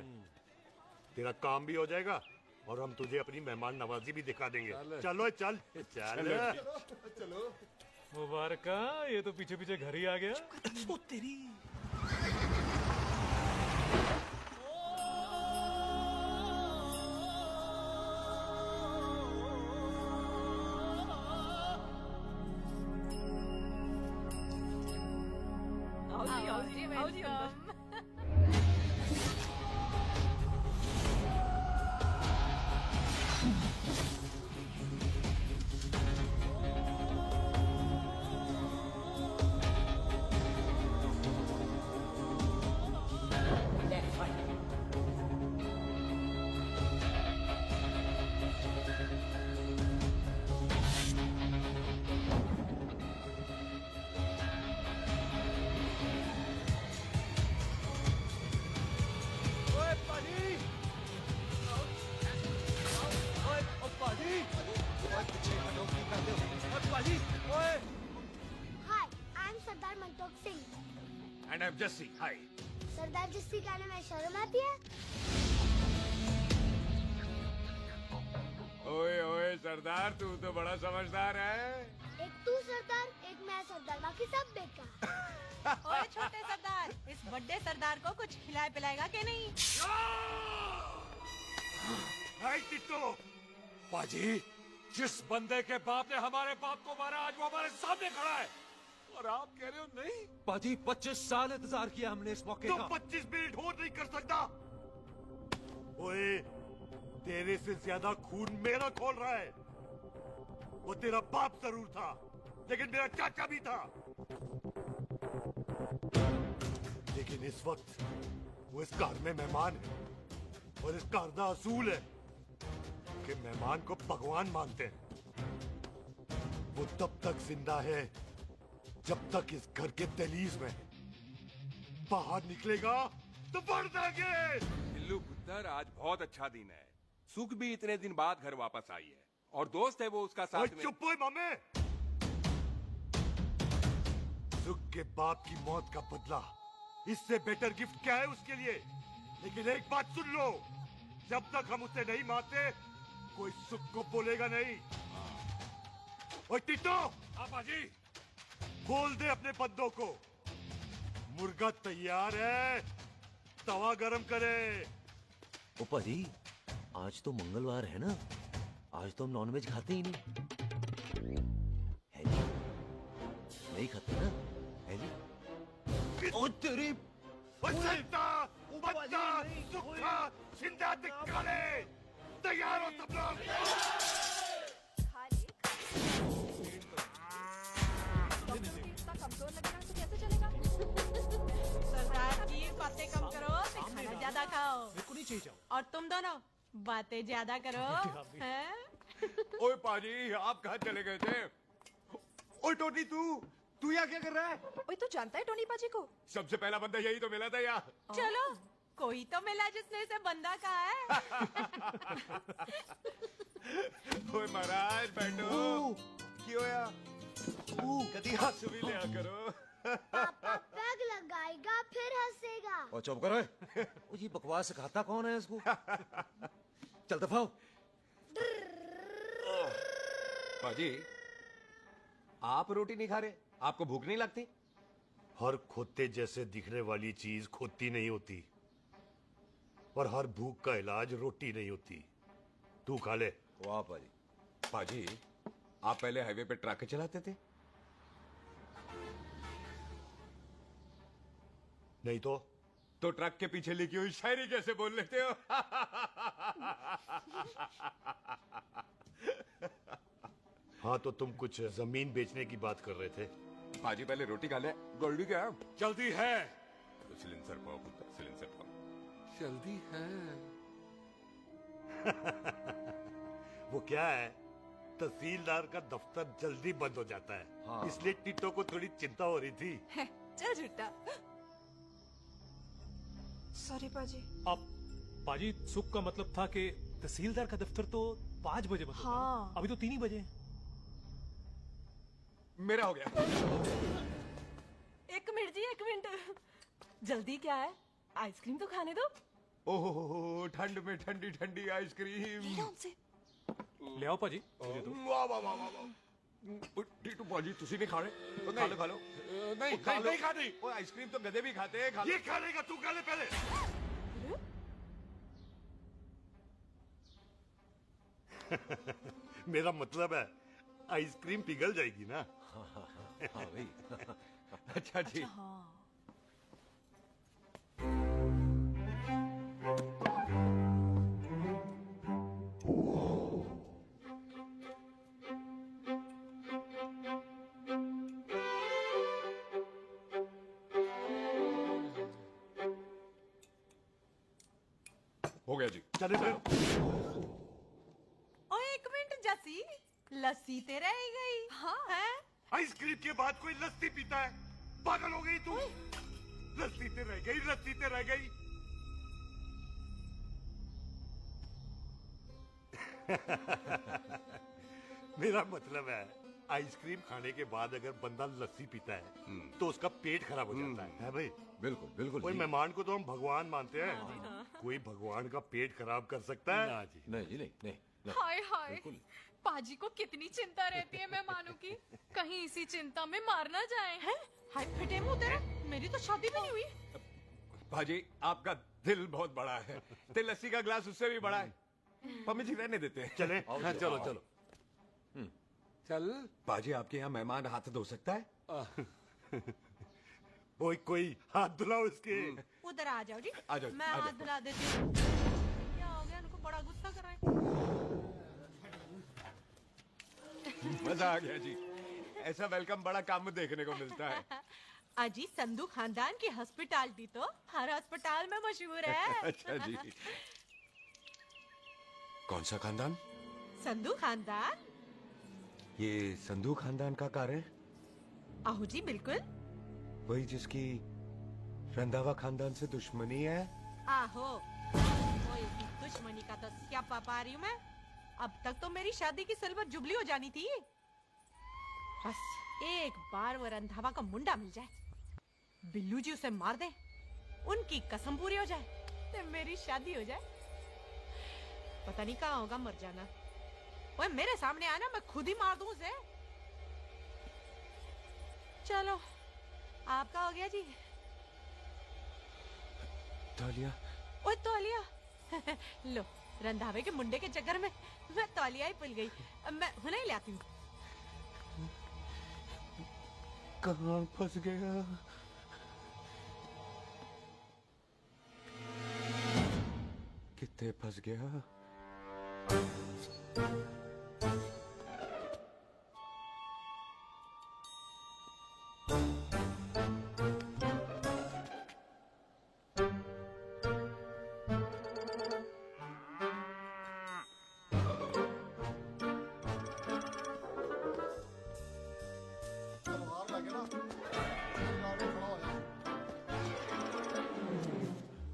तेरा काम भी हो जाएगा और हम तुझे अपनी मेहमान नवाजी भी दिखा देंगे। चलो चल चल चलो। मुबारक, ये तो पीछे पीछे घर ही आ गया। तेरी And I'm Jesse. Hi. सरदार जस्सी कहने में शर्म आती है? ओए ओए सरदार तू तो बड़ा समझदार है। एक तू सरदार, एक मैं सरदार, बाकी सब बेकार। ओए छोटे सरदार, इस बड़े सरदार को कुछ खिलाए पिलाएगा कि नहीं? हाय टिट्टो। पाजी, जिस बंदे के बाप ने हमारे बाप को मारा आज वो हमारे सामने खड़ा है और आप कह रहे हो नहीं? पाजी 25 साल इंतजार किया हमने इस मौके का। 25 मिनट होल्ड नहीं कर सकता। ओए तेरे से ज्यादा खून मेरा खोल रहा है। वो तेरा बाप जरूर था, लेकिन मेरा चाचा भी था। लेकिन इस वक्त वो इस घर में मेहमान है, और इस घर का असूल है कि मेहमान को भगवान मानते हैं। वो तब तक जिंदा है जब तक इस घर के दहलीज में है। बाहर निकलेगा तो बढ़ जाएंगे। बिल्लू पुत्र, आज बहुत अच्छा दिन है। सुख भी इतने दिन बाद घर वापस आई है, और दोस्त है वो उसका साथ में। चुप हो मामे। सुख के बाप की मौत का बदला, इससे बेटर गिफ्ट क्या है उसके लिए? लेकिन एक बात सुन लो, जब तक हम उसे नहीं मारते कोई सुख को बोलेगा नहीं। ओए टिट्टो, बाजी, खोल दे अपने बंदों को। मुर्गा तैयार है, तवा गरम करे। ओपा जी, आज तो मंगलवार है ना, आज तो हम नॉनवेज खाते ही नहीं है जी। नहीं खाते ना, है जी? ओ तेरी तैयार हो सब लोग? कमजोर लगना तो कैसे चलेगा? सरदार जी बातें कम करो, खाना ज्यादा खाओ। मेरे को नहीं चाहिए। और तुम दोनों बातें ज्यादा करो। हैं? ओए पाजी, आप कहाँ चले गए थे? ओए टोनी, तू यहाँ क्या कर रहा है? ओए, तू जानता है टोनी पाजी को? सबसे पहला बंदा यही तो मिला था यार। चलो, कोई तो मिला जिसने इसे बंदा कहा है। ओए महाराज, बैठो। क्यों यार? कभी हंस भी लिया करो। पापा पैग लगाएगा फिर हंसेगा। और चुप करो। ओ ये बकवास सिखाता कौन है इसको? चल दफाओ। पाजी, आप रोटी नहीं खा रहे? आपको भूख नहीं लगती? हर खोते जैसे दिखने वाली चीज खोती नहीं होती, और हर भूख का इलाज रोटी नहीं होती। तू खा ले। वाह पाजी। पाजी, आप पहले हाईवे पे ट्रक चलाते थे? नहीं तो ट्रक के पीछे लिखी हुई शायरी कैसे बोल लेते हो? हाँ, तो तुम कुछ जमीन बेचने की बात कर रहे थे। पाजी, पहले रोटी खा ले। गोल्डी क्या? जल्दी है। सिलेंसर पाओ पुत्र, सिलेंसर पाओ। जल्दी है। वो क्या है, तहसीलदार का दफ्तर जल्दी बंद हो जाता है। हाँ। इसलिए टिट्टो को थोड़ी चिंता हो रही थी। चल झूठा। सॉरी पाजी। अब पाजी, सुख का मतलब था कि तहसीलदार का दफ्तर तो 5 बजे बंद होता है। हाँ। अभी तो 3 ही बजे। मेरा हो गया। एक मिनट जी, एक मिनट। जल्दी क्या है? आइसक्रीम तो खाने दो। ओहो, ठंड में ठंडी ठंडी आइसक्रीम। ले आओ पाजी, मुझे दो। वाह वाह वाह वाह। टीटू पाजी, तुसी नहीं खा रहे? खा लो खा लो। नहीं खानी। वो आइसक्रीम तो गधे भी खाते हैं। ये खा लेगा, तू खा ले पहले। मेरा मतलब है आइसक्रीम पिघल जाएगी ना। हाँ भाई। अच्छा जी। हो गया जी। चले फिर। ओ एक मिनट जसी, लस्सी ते रह गई। हाँ है? आइसक्रीम के बाद कोई लस्सी पीता है? पागल हो गई तू? लस्सी ते रह गई, लस्सी ते रह गई। मेरा मतलब है आइसक्रीम खाने के बाद अगर बंदा लस्सी पीता है तो उसका पेट खराब हो जाता है भाई? बिल्कुल बिल्कुल। कोई मेहमान को तो हम भगवान मानते हैं, कोई भगवान का पेट खराब कर सकता है? ना जी, नहीं जी, नहीं। हाय हाय, पाजी को कितनी चिंता रहती है मेहमानों की। कहीं इसी चिंता में मार ना जाए। हैं? हाय फिटे मुंह तेरा, मेरी तो शादी भी नहीं हुई। भाजी, आपका दिल बहुत बड़ा है। ते लस्सी का ग्लास उससे भी बड़ा है। पम्मी जी रहने देते हैं। चले? हाँ, चलो चलो। चल। बाजी, आपके यहाँ मेहमान हाथ धो सकता है? कोई हाथ धुलाओ इसके। उधर आ जाओ जी। आ जाओ, मैं आ जाओ। हाथ धुला देती हूँ। क्या हो गया, उनको बड़ा गुस्सा कर रहे हैं। मजा आ गया जी। ऐसा वेलकम बड़ा कम देखने को मिलता है। अजी संधू खानदान की हॉस्पिटैलिटी तो हर अस्पताल में मशहूर है। अच्छा जी। कौन सा खानदान? संधू खानदान। ये संधू खानदान का कार है? आहो जी बिल्कुल। वही जिसकी रंधावा खानदान से दुश्मनी है? आहो। ओए दुश्मनी का तो क्या पा रही हूँ मैं। अब तक तो मेरी शादी की सिल्वर जुबली हो जानी थी। बस एक बार वो रंधावा का मुंडा मिल जाए, बिल्लू जी उसे मार दे, उनकी कसम पूरी हो जाए, तो मेरी शादी हो जाए। पता नहीं कहाँ होगा मर जाना। ओए मेरे सामने आना, मैं खुद ही मार दूं उसे। चलो आपका हो गया जी। तौलिया। ओए तौलिया। लो रंधावे के मुंडे के चक्कर में मैं तौलिया ही भूल गई। मैं हुने ही लाती हूँ। कहाँ फंस गया? कितने फंस गया?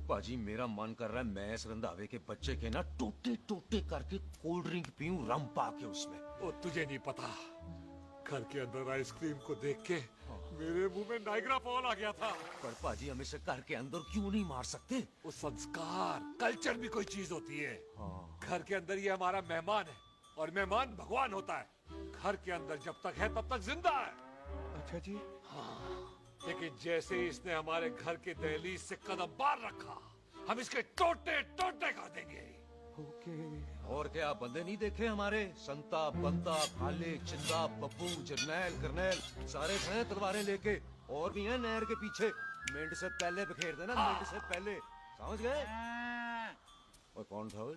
पाजी मेरा मन कर रहा है मैं इस रंधावे के बच्चे के ना टोटे टोटे करके कोल्ड ड्रिंक पीऊं, रम पाके उसमें। ओ तुझे नहीं पता, घर के अंदर आइसक्रीम को देख के मेरे मुंह में नाइग्रा फॉल आ गया था। पर पाजी हम इसे घर के अंदर क्यों नहीं मार सकते? वो संस्कार कल्चर भी कोई चीज होती है। घर के अंदर ये हमारा मेहमान है और मेहमान भगवान होता है। घर के अंदर जब तक है तब तक जिंदा है। अच्छा जी। लेकिन जैसे ही इसने हमारे घर के दहलीज से कदम बाहर रखा, हम इसके टोटे टोटे कर देंगे। ओके। और क्या बंदे नहीं देखे हमारे? संता, बंता, खालिक, चिंदा, पप्पू, जरनैल, करनैल सारे हैं तलवारें लेके, और भी हैं नहर के पीछे। मिंट से पहले बिखेर देना, मिंट से पहले, समझ गए? और कौन था वो?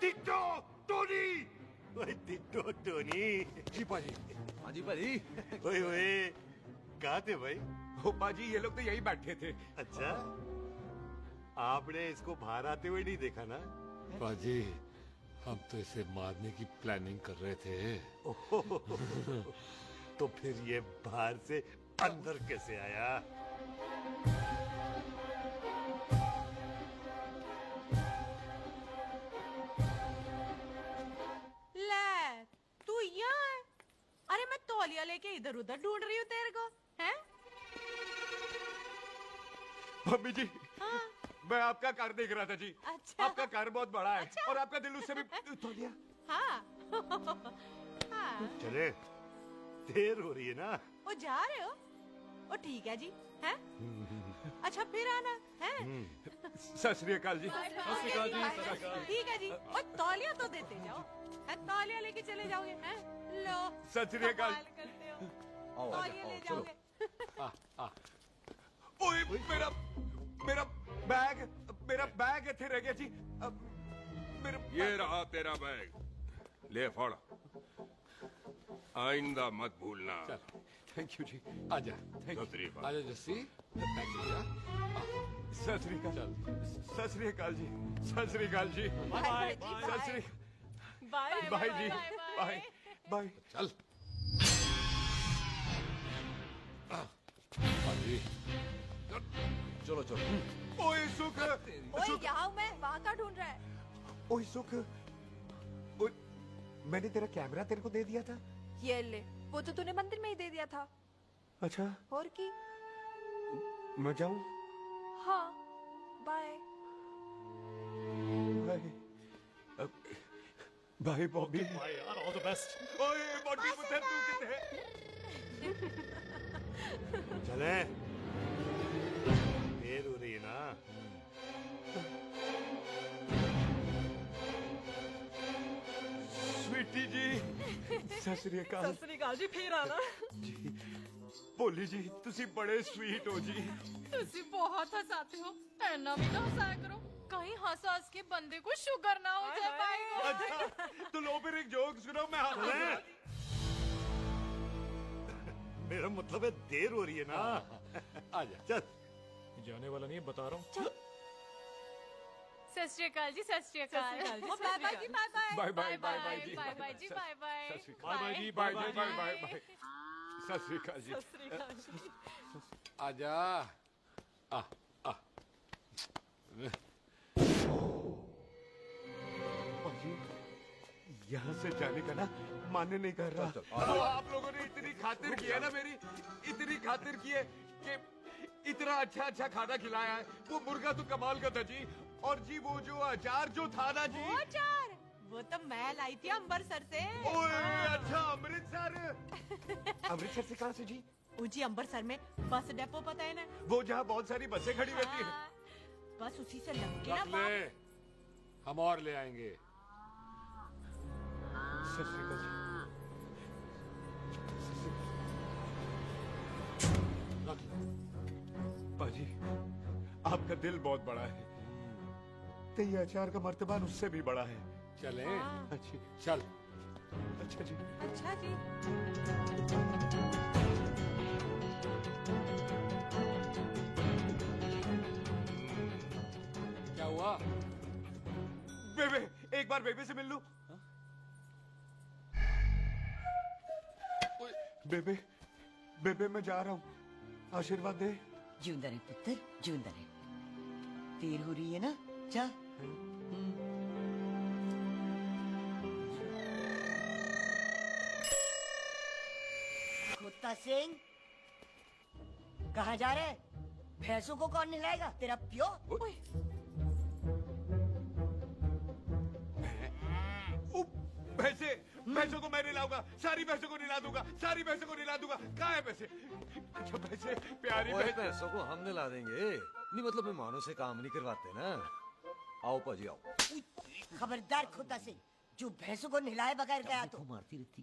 Ditto Tony. ओए टिट्टो टोनी। जी पाजी। हाँ जी पाजी। ओए ओए कहाँ थे भाई? ओ पाजी ये लोग तो यही बैठे थे। अच्छा आपने इसको बाहर आते हुए नहीं देखा ना? पाजी हम तो इसे मारने की प्लानिंग कर रहे थे। तो फिर ये बाहर से अंदर कैसे आया? ले तू यहाँ है? अरे मैं तौलिया लेके इधर उधर ढूंढ रही हूँ तेरे को, हैं? मम्मी जी। हाँ? मैं आपका कार देख रहा था जी। अच्छा। आपका कार बहुत बड़ा है। अच्छा। और आपका दिल उससे भी तौलिया। हाँ। हाँ। चले देर हो रही है ना? ओ जा रहे हो? ओ ठीक है जी, हैं? अच्छा फिर आना, हैं? सत श्री अकाल जी। ठीक है जी। और तौलिया तो देते जाओ, है? तौलिया लेके चले जाओगे, हैं? लो। सत श्री अकाल। कमाल करते हो। आओ, तौलिया ले चलो। जाओगे। ओए मेरा मेरा बैग इतने रह गया जी। मेरा ये रहा तेरा बैग, ले फड़। आइंदा मत भूलना। थैंक यू जी। आजा। आजा जस्सी। सत श्री अकाल। सत श्री अकाल जी। सत Sri Akal ji. Bye Sat Sri bye bye जी। Bye bye. चल पाजी चलो चलो। ओए सुख। ओए यहाँ हूँ मैं, वहाँ का ढूंढ रहा है? ओए सुख। ओए मैंने तेरा कैमरा तेरे को दे दिया था। ये ले, वो तो तूने मंदिर में ही दे दिया था। अच्छा और की? मैं जाऊं? हाँ bye. Bye bye Bobby. Bye यार, ऑल द बेस्ट। ओए बॉबी पुत्र तू कितने? चले देर हो रही है ना? आंटी जी सत श्री अकाल। ਸਤਿ ਸ੍ਰੀ ਅਕਾਲ ਜੀ ਫੇਰ ਆਣਾ जी भोली जी तुसी बड़े स्वीट हो जी। ਤੁਸੀਂ बहुत हंसाते हो, ऐना भी ना हंसाया करो, कहीं हंस हंस के बंदे को शुगर ना हो जाए भाई को। अच्छा तो लो फिर एक जोक सुनो मैं हंसूंगा। मेरा मतलब है देर हो रही है ना। आजा चल। जाने वाला नहीं है, बता रहा हूँ। सत श्री अकाल जी, सत श्री अकाल। सत श्री अकाल जी, ओ, बाय बाय जी, bye bye. Bye bye bye bye जी। बाय बाय जी, बाय बाय। बाय बाय जी, bye bye bye bye bye. Sat Sri Akal जी। ਸਤਿ ਸ੍ਰੀ ਅਕਾਲ ਜੀ आजा आ आ यहाँ से जाने का ना माने नहीं कर रहा। तो आप लोगों ने इतनी खातिर की है ना मेरी, इतनी खातिर की है कि इतना अच्छा अच्छा खाना खिलाया है। वो मुर्गा तो कमाल का था जी, और जी वो जो अचार जो था ना जी। वो अचार वो तो मैं लाई थी अमृतसर से। ओए अच्छा अमृतसर। अमृतसर से कहाँ से जी? जी अमृतसर में बस डिपो पता है ना, वो जहाँ बहुत सारी बसें खड़ी रहती हैं। बस उसी से लग के ना रख ले, हम और ले आएंगे। सत श्री अकाल जी। पाजी आपका दिल बहुत बड़ा है, तो ये अचार का मर्तबान उससे भी बड़ा है। चले अच्छी चल। अच्छा जी। अच्छा जी। क्या हुआ? बेबे एक बार बेबे से मिल लूं। बेबे बेबे मैं जा रहा हूँ, आशीर्वाद दे। जिंदा रहे पुत्र, जिंदा रहे। देर हो रही है ना, जा। कुत्ता सिंह कहाँ जा रहे? भैंसों को कौन नहलाएगा? तेरा प्यो? भैंसों को मैं नहलाऊंगा, सारी भैंसों को नहला दूंगा, सारी भैंसों को नहला दूंगा। कहाँ है पैसे? अच्छा पैसे प्यारी पैसों को हम नहला देंगे, नहीं मतलब मेहमानों से काम नहीं करवाते ना। आओ पाजी आओ। खबरदार खुदा सिंह, जो भैंसों को नहलाए बगैर गया तो मारती रहती।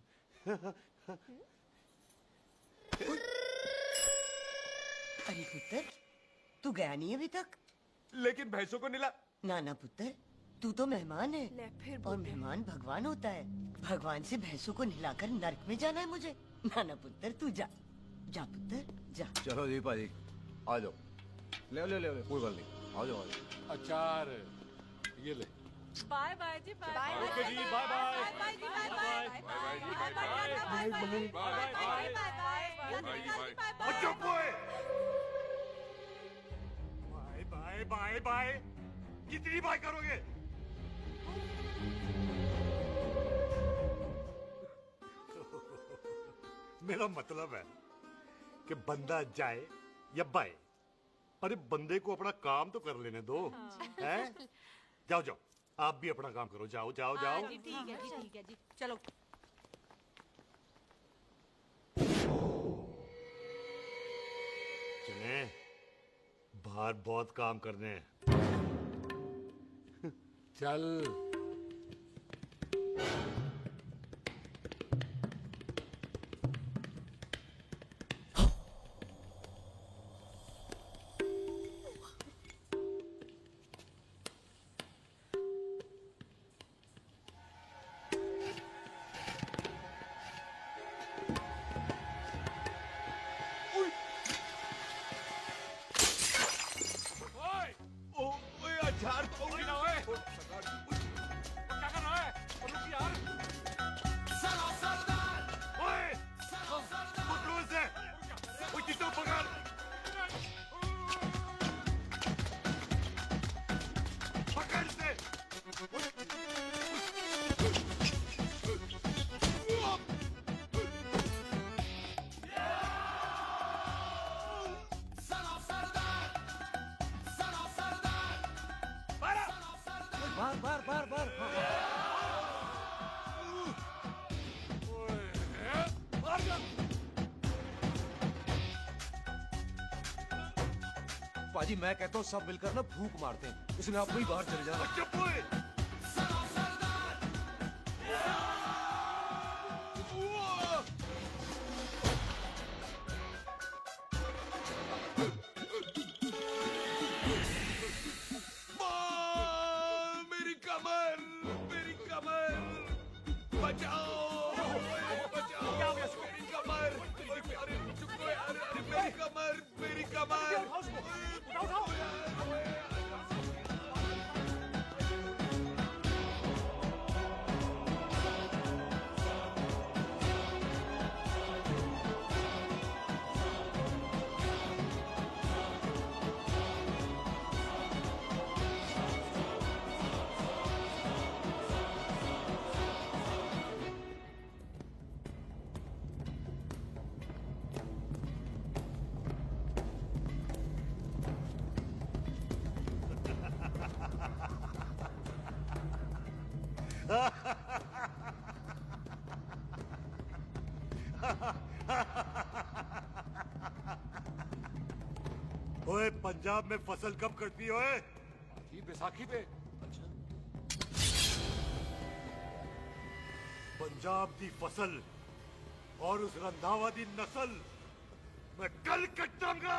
अरे पुत्र तू गया नहीं अभी तक? लेकिन भैंसों को नहला। ना ना पुत्र, तू तो मेहमान है, ले फिर और मेहमान भगवान होता है। भगवान से भैंसों को नहलाकर नरक में जाना है मुझे? ना ना पुत्र तू जा, जा पुत्र जा। चलो जी पाजी आ जाओ, ले ले ले कोई बात नहीं, आ जाओ आ जाओ। अचार ये ले। बाय बाय जी, बाय बाय। ओके जी, बाय बाय। बाय बाय जी, बाय बाय। बाय बाय जी, bye bye. Bye bye bye bye. चुप हुए। बाय बाय बाय बाय, कितनी बाय करोगे? मेरा मतलब है कि बंदा जाए या बाय, अरे बंदे को अपना काम तो कर लेने दो। हैं? जाओ जाओ, आप भी अपना काम करो, जाओ जाओ जाओ। जी ठीक है जी, ठीक है जी, चलो। चले, बाहर बहुत काम करने हैं। चल। अचार तो गिरा हुआ है। क्या कर रहा है? रुक यार। ओए, पकड़ो इसे। ओए कितो पकड़। पकड़ इसे। बार बार बार पाजी मैं कहता हूँ सब मिलकर ना फूंक मारते हैं, इसने आप ही बाहर चले जाना। चुप हुए। ओए पंजाब में फसल कब कटती है ओए? बैसाखी पे। पंजाब दी फसल और उस रंधावा दी नस्ल मैं कल कटांगा।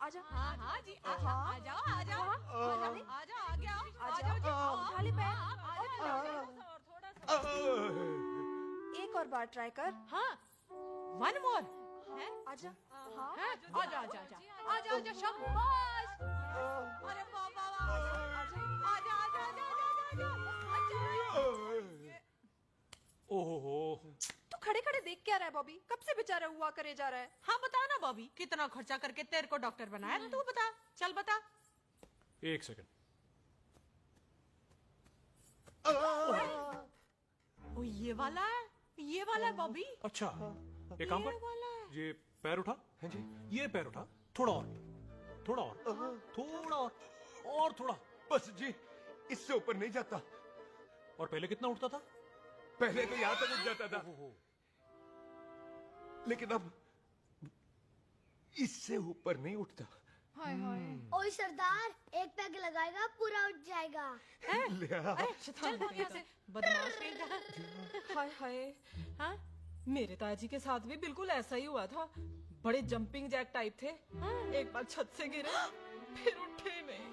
आजा। हाँ हाँ जी आ जाओ आ जाओ आ जाओ आ जाओ आ गया आ जाओ जी उठा ले पैर। एक और बार ट्राई कर। हाँ वन मोर है आजा। हाँ आजा आजा आजा आजा आजा शाबाश। अरे वाह वाह वाह आजा आजा आजा आजा आजा। ओहो तू खड़े खड़े देख क्या रहा है बॉबी? कब से बेचारा हुआ करे जा रहा है? हाँ बता ना बॉबी, कितना खर्चा करके तेरे को डॉक्टर बनाया? तू बता, चल बता। एक सेकंड। ओ ये वाला है बॉबी। अच्छा एक काम कर, ये पैर उठा। हाँ जी। ये पैर उठा, थोड़ा और, थोड़ा और, थोड़ा और थोड़ा। बस जी, इससे ऊपर नहीं जाता। और पहले कितना उठता था? पहले तो यहां तक उठ जाता था, लेकिन अब इससे ऊपर नहीं उठता। हाय हाय। ओए सरदार, एक पैग लगाएगा पूरा उठ जाएगा। चल भाग यहाँ से, बदमाश कहीं का। हाय हाय। हाँ मेरे ताजी के साथ भी बिल्कुल ऐसा ही हुआ था। बड़े जंपिंग जैक टाइप थे। एक बार छत से गिरे फिर उठे नहीं।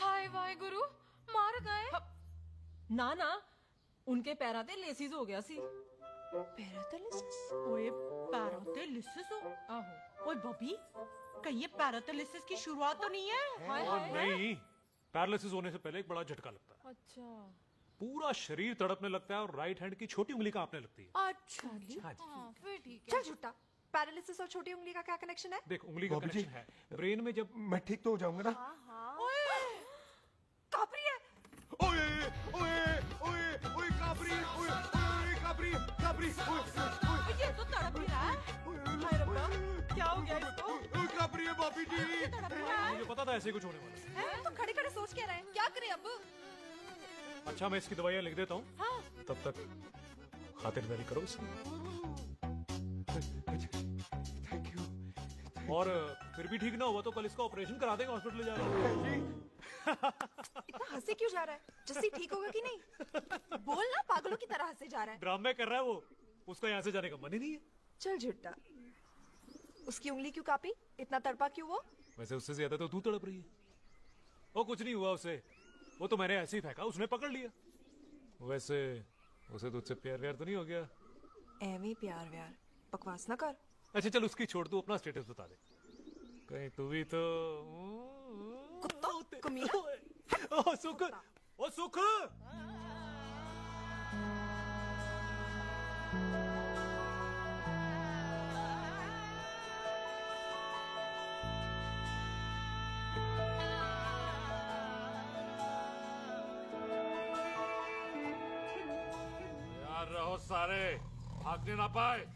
हाय वाहे गुरु, मार गए? ना ना, उनके पैरा ते लेसिस हो गया सी। ओए पैरालिसिस हो? आहो। ओए बॉबी, कहीं ये पैरालिसिस की शुरुआत तो नहीं है? हाय हाय। नहीं, पैरालिसिस होने से पहले एक बड़ा झटका लगता है। अच्छा। पूरा शरीर तड़पने लगता है और राइट हैंड की छोटी उंगली कांपने लगती है। अच्छा जी। हाँ जी। फिर ठीक है। चल झूठा, पैरालिसिस और छोटी उंगली का क्या कनेक्शन है? देख उंगली का कनेक्शन है ब्रेन में। जब मैं ठीक तो हो जाऊंगा ना? कापरी है। ओए ओए ओए ओए काबरी, ओए ओए काबरी काबरी, ओए ये तो तड़प ही रहा है। हाय रब्बा, क्या हो गया इसको? ओए काबरी है बापी जी। मुझे पता था ऐसे कुछ होने वाला है। तो खड़े खड़े सोच क्या रहे हैं? क्या करें अब? अच्छा मैं इसकी दवाइयाँ लिख देता हूँ। हाँ। तब तक खातिरदारी करो इसकी। Thank you. और फिर भी ठीक ना हुआ तो कल इसका ऑपरेशन करा देंगे हॉस्पिटल जा रहे हैं। इतना हंसे क्यों जा रहा है? जस्सी ठीक होगा कि नहीं? बोल ना, पागलों की तरह हंसे जा रहा है। ड्रामे कर रहा है वो, उसका यहाँ से जाने का मन ही नहीं है। चल झुट्टा, उसकी उंगली क्यों कापी? इतना तड़पा क्यों वो? वैसे उससे ज्यादा तो तू तड़प रही है। वो कुछ नहीं हुआ उसे, वो तो मैंने ऐसे ही फेंका, उसने पकड़ लिया। वैसे उसे तुझसे प्यार व्यार तो नहीं हो गया? एवी प्यार व्यार, बकवास ना कर। अच्छा चल उसकी छोड़, तू अपना स्टेटस बता दे। कहीं तू भी तो कुत्ता कमीना। ओ सुख, ओ सुख। यार रहो सारे, भागने ना पाए।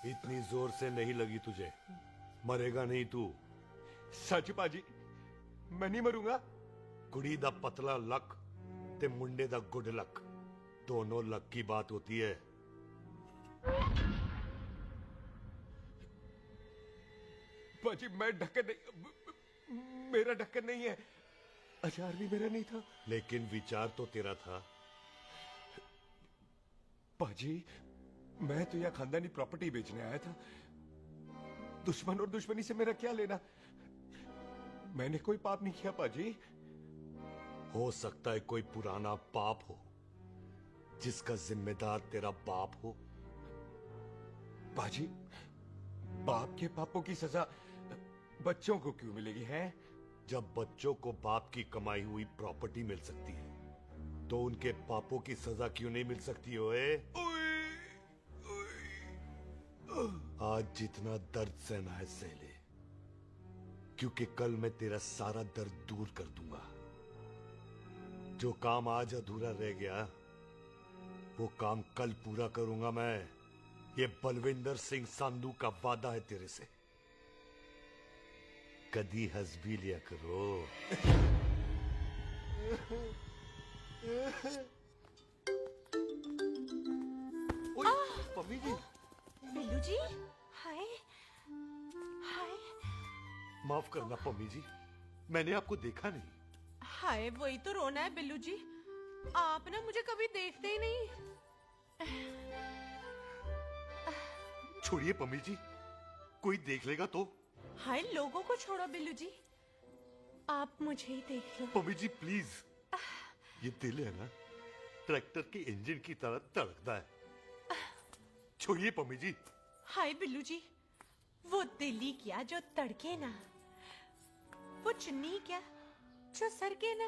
इतनी जोर से नहीं लगी तुझे, मरेगा नहीं तू। सच पाजी, मैं नहीं मरूंगा। कुड़ी दा पतला लक ते मुंडे दा गुड लक, दोनों लक की बात होती है। पाजी मैं ढक्कन नहीं, मेरा ढक्कन नहीं है। अचार भी मेरा नहीं था। लेकिन विचार तो तेरा था। पाजी मैं तो यहाँ खानदानी प्रॉपर्टी बेचने आया था। दुश्मन और दुश्मनी से मेरा क्या लेना? मैंने कोई पाप नहीं किया पाजी। हो सकता है कोई पुराना पाप हो जिसका जिम्मेदार तेरा बाप हो। बाजी, बाप के पापों की सजा बच्चों को क्यों मिलेगी है? जब बच्चों को बाप की कमाई हुई प्रॉपर्टी मिल सकती है तो उनके पापों की सजा क्यों नहीं मिल सकती? ओए आज जितना दर्द सहना है सह ले, क्योंकि कल मैं तेरा सारा दर्द दूर कर दूंगा। जो काम आज अधूरा रह गया वो काम कल पूरा करूंगा मैं। ये बलविंदर सिंह संधू का वादा है तेरे से। कदी हंस भी लिया करो। मम्मी जी, बिल्लू जी, हाय हाय। माफ करना पम्मी जी, मैंने आपको देखा नहीं। हाय, वही तो रोना है बिल्लू जी, आप ना मुझे कभी देखते ही नहीं। छोड़िए पम्मी जी, कोई देख लेगा तो। हाय, लोगों को छोड़ो बिल्लू जी, आप मुझे ही देख लो। पम्मी जी प्लीज, ये दिल है ना, ट्रैक्टर के इंजन की तरह धड़कता है। छोड़िए पम्मी जी। हाय बिल्लू जी, वो दिल ही क्या जो तड़के ना, वो चुन्नी क्या जो सरके ना,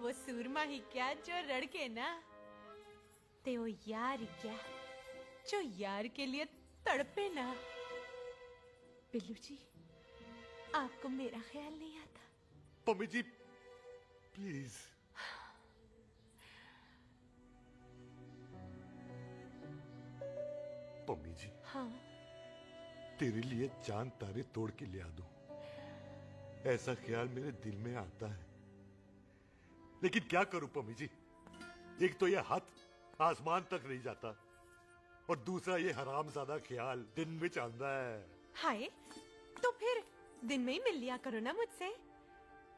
वो सूरमा ही क्या जो रड़के ना, ते वो यार ही क्या जो यार के लिए तड़पे ना। बिल्लू जी, आपको मेरा ख्याल नहीं आता? पम्मी जी प्लीज। पम्मी जी, हाँ, तेरे लिए चांद तारे तोड़ के ले आ दूं, ऐसा ख्याल मेरे दिल में आता है। लेकिन क्या करूं पम्मी जी, एक तो ये हाथ आसमान तक नहीं जाता और दूसरा ये हरामजादा ख्याल दिन में चांदा है। हाय, तो फिर दिन में ही मिल लिया करो ना मुझसे,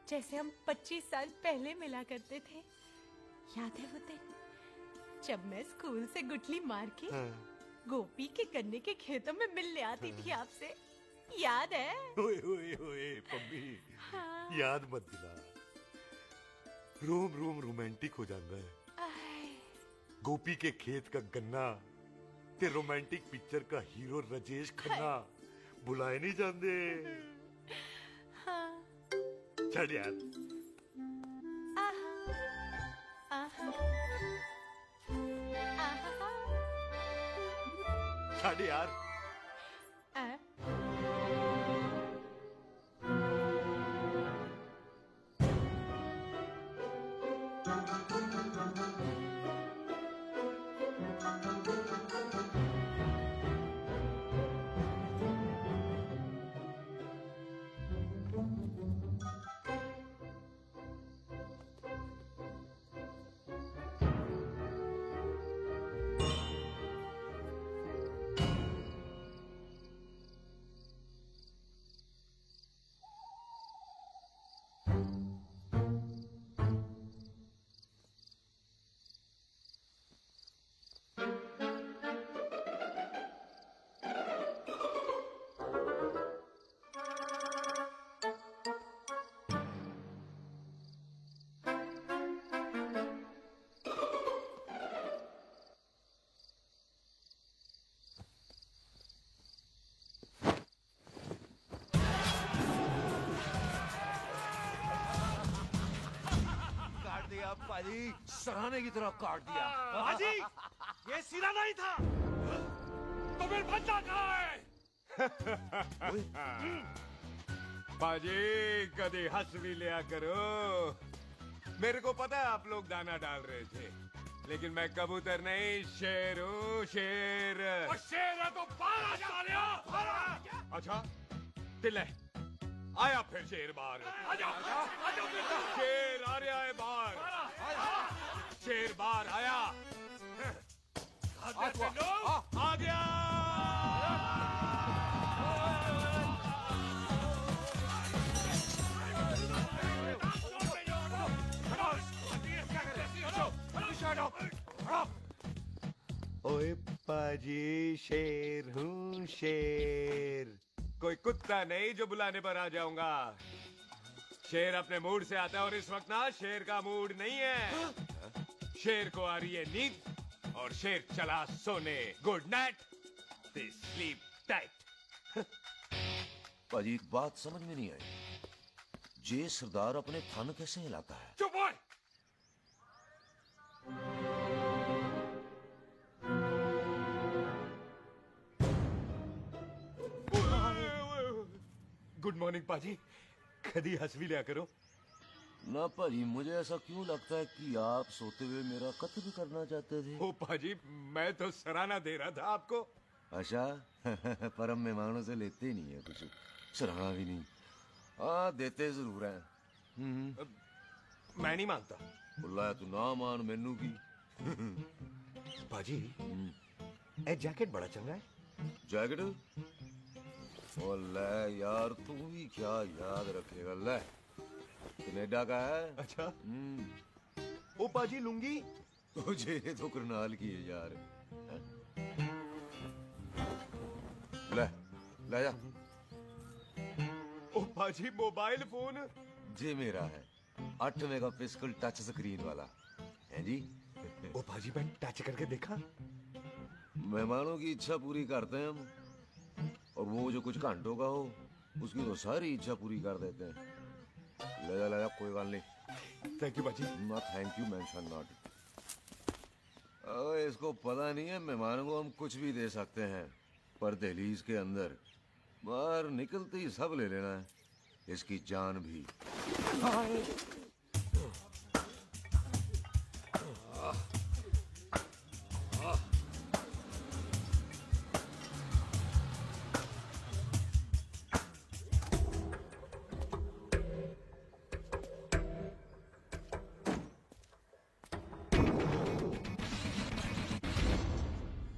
जैसे हम 25 साल पहले मिला करते थे। याद है वो दिन जब मैं स्कूल से गुठली मार के गोपी के गन्ने के खेतों में मिलने आती थी आपसे, याद है? ओए ओए ओए पम्मी, हाँ। याद मत दिला, रोम रोम रोमांटिक हो जाता है। गोपी के खेत का गन्ना ते रोमांटिक पिक्चर का हीरो राजेश खन्ना बुलाए नहीं जाते। हाँ। चल यार। चल यार। पाजी, सराहने की तरह काट दिया। पाजी, ये सिरा नहीं था, तो फिर बच्चा कहाँ है? बाजी, कभी हंस भी लिया करो। मेरे को पता है आप लोग दाना डाल रहे थे, लेकिन मैं कबूतर नहीं, शेर हूँ, शेर। और शेर है तो बारह सालिया। अच्छा, दिल है, आया फिर शेर बाहर। शेर आ रहा है बाहर, शेर बाहर आया। आ गया। ओए पाजी, शेर हूँ शेर। कोई कुत्ता नहीं जो बुलाने पर आ जाऊंगा। शेर अपने मूड से आता है और इस वक्त ना शेर का मूड नहीं है। शेर को आ रही है नींद और शेर चला सोने। Good night, they sleep tight. पाजी एक बात समझ में नहीं आई, जे सरदार अपने फन कैसे हिलाता है? चुप हो। गुड मॉर्निंग पाजी, कभी हंस भी लिया करो। ना पाजी, मुझे ऐसा क्यों लगता है कि आप सोते हुए मेरा कत्ल भी करना चाहते थे? ओ पाजी, मैं तो सराहना दे रहा था आपको। अच्छा पर हम मेहमानों से लेते ही नहीं है कुछ, सराहना भी नहीं। हाँ देते जरूर हैं। मैं नहीं मानता। बुलाया तू ना मान, मैनू की। पाजी ए जैकेट बड़ा चंगा है। जैकेट? ओ ले यार, तू भी क्या याद रखेगा। ले कनेडा का है। अच्छा। ओ पाजी लुंगी तुझे तो करनाल की है यार। ले ले जा। ओ पाजी मोबाइल फोन जे मेरा है, 8 मेगापिक्सल टच स्क्रीन वाला है जी। ओ पाजी मैंने टच करके देखा। मेहमानों की इच्छा पूरी करते हैं हम, और वो जो कुछ घंटों का हो उसकी तो सारी इच्छा पूरी कर देते हैं। ले जा कोई बात नहीं। थैंक यू बाजी। ना थैंक यू मेंशन नॉट। इसको पता नहीं है मेहमानों को हम कुछ भी दे सकते हैं, पर दहलीज के अंदर बाहर निकलते ही सब ले लेना है, इसकी जान भी।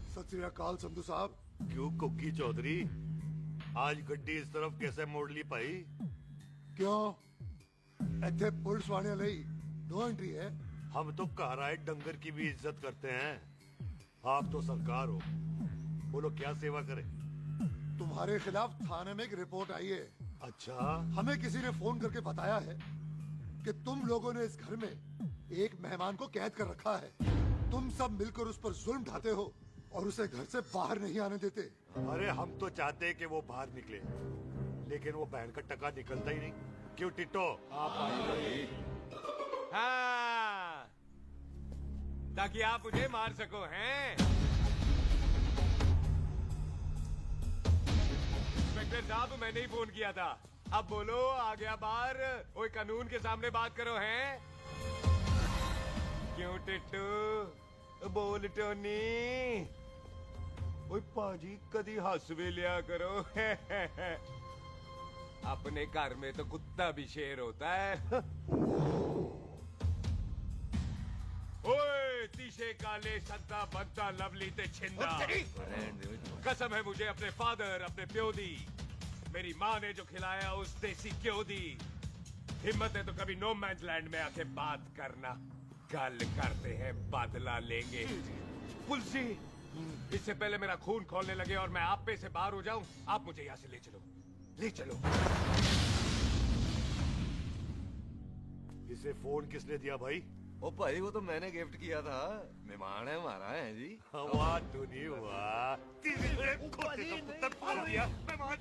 सत श्री अकाल संधू साहब। क्यों कुक्की चौधरी, आज गड्डी इस तरफ कैसे मोड़ ली पाई? क्यों इतने पुलिस वाले ਲਈ नो एंट्री है? हम तो घर आए डंगर की भी इज्जत करते हैं। आप तो सरकार हो, बोलो क्या सेवा करें? तुम्हारे खिलाफ थाने में एक रिपोर्ट आई है। अच्छा? हमें किसी ने फोन करके बताया है कि तुम लोगों ने इस घर में एक मेहमान को कैद कर रखा है। तुम सब मिलकर उस पर जुल्म ढाते हो और उसे घर से बाहर नहीं आने देते। अरे हम तो चाहते हैं कि वो बाहर निकले, लेकिन वो बहन का टका निकलता ही नहीं। क्यों टिट्टो? हाँ, ताकि आप मुझे मार सको हैं। इंस्पेक्टर साहब, मैंने ही फोन किया था। अब बोलो, आ गया बाहर? ओए कानून के सामने बात करो हैं। क्यों टिट्टू? बोल टोनी। ओए पाजी कदी हंस भी लिया करो। अपने घर में तो कुत्ता भी शेर होता है। ओए तीशे काले संता बनता लवली ते छिंदा। कसम है मुझे अपने फादर, अपने प्यो दी, मेरी माँ ने जो खिलाया उस देसी क्यों दी। हिम्मत है तो कभी नो मैंस लैंड में आके बात करना। कल करते हैं, बदला लेंगे। पुलसी, इससे पहले मेरा खून खोलने लगे और मैं आप पे से बाहर हो जाऊं, आप मुझे यहाँ से ले चलो, ले चलो। इसे फोन किसने दिया भाई? ओ भाई वो तो मैंने गिफ्ट किया था, मेहमान है हमारा है जी। वाह टोनी वाह।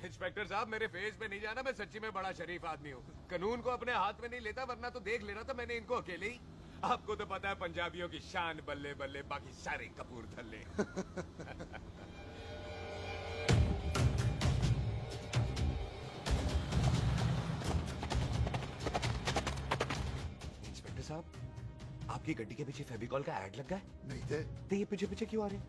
इंस्पेक्टर साहब, मेरे फेस पे नहीं जाना, मैं सच्ची में बड़ा शरीफ आदमी हूँ। कानून को अपने हाथ में नहीं लेता, वरना तो देख लेना था मैंने इनको अकेले ही। आपको तो पता है पंजाबियों की शान बल्ले बल्ले, बाकी सारे कपूरथले। इंस्पेक्टर साहब, आपकी गड्डी के पीछे फेविकॉल का ऐड लग गया है? नहीं थे। तो ये पीछे पीछे क्यों आ रहे हैं?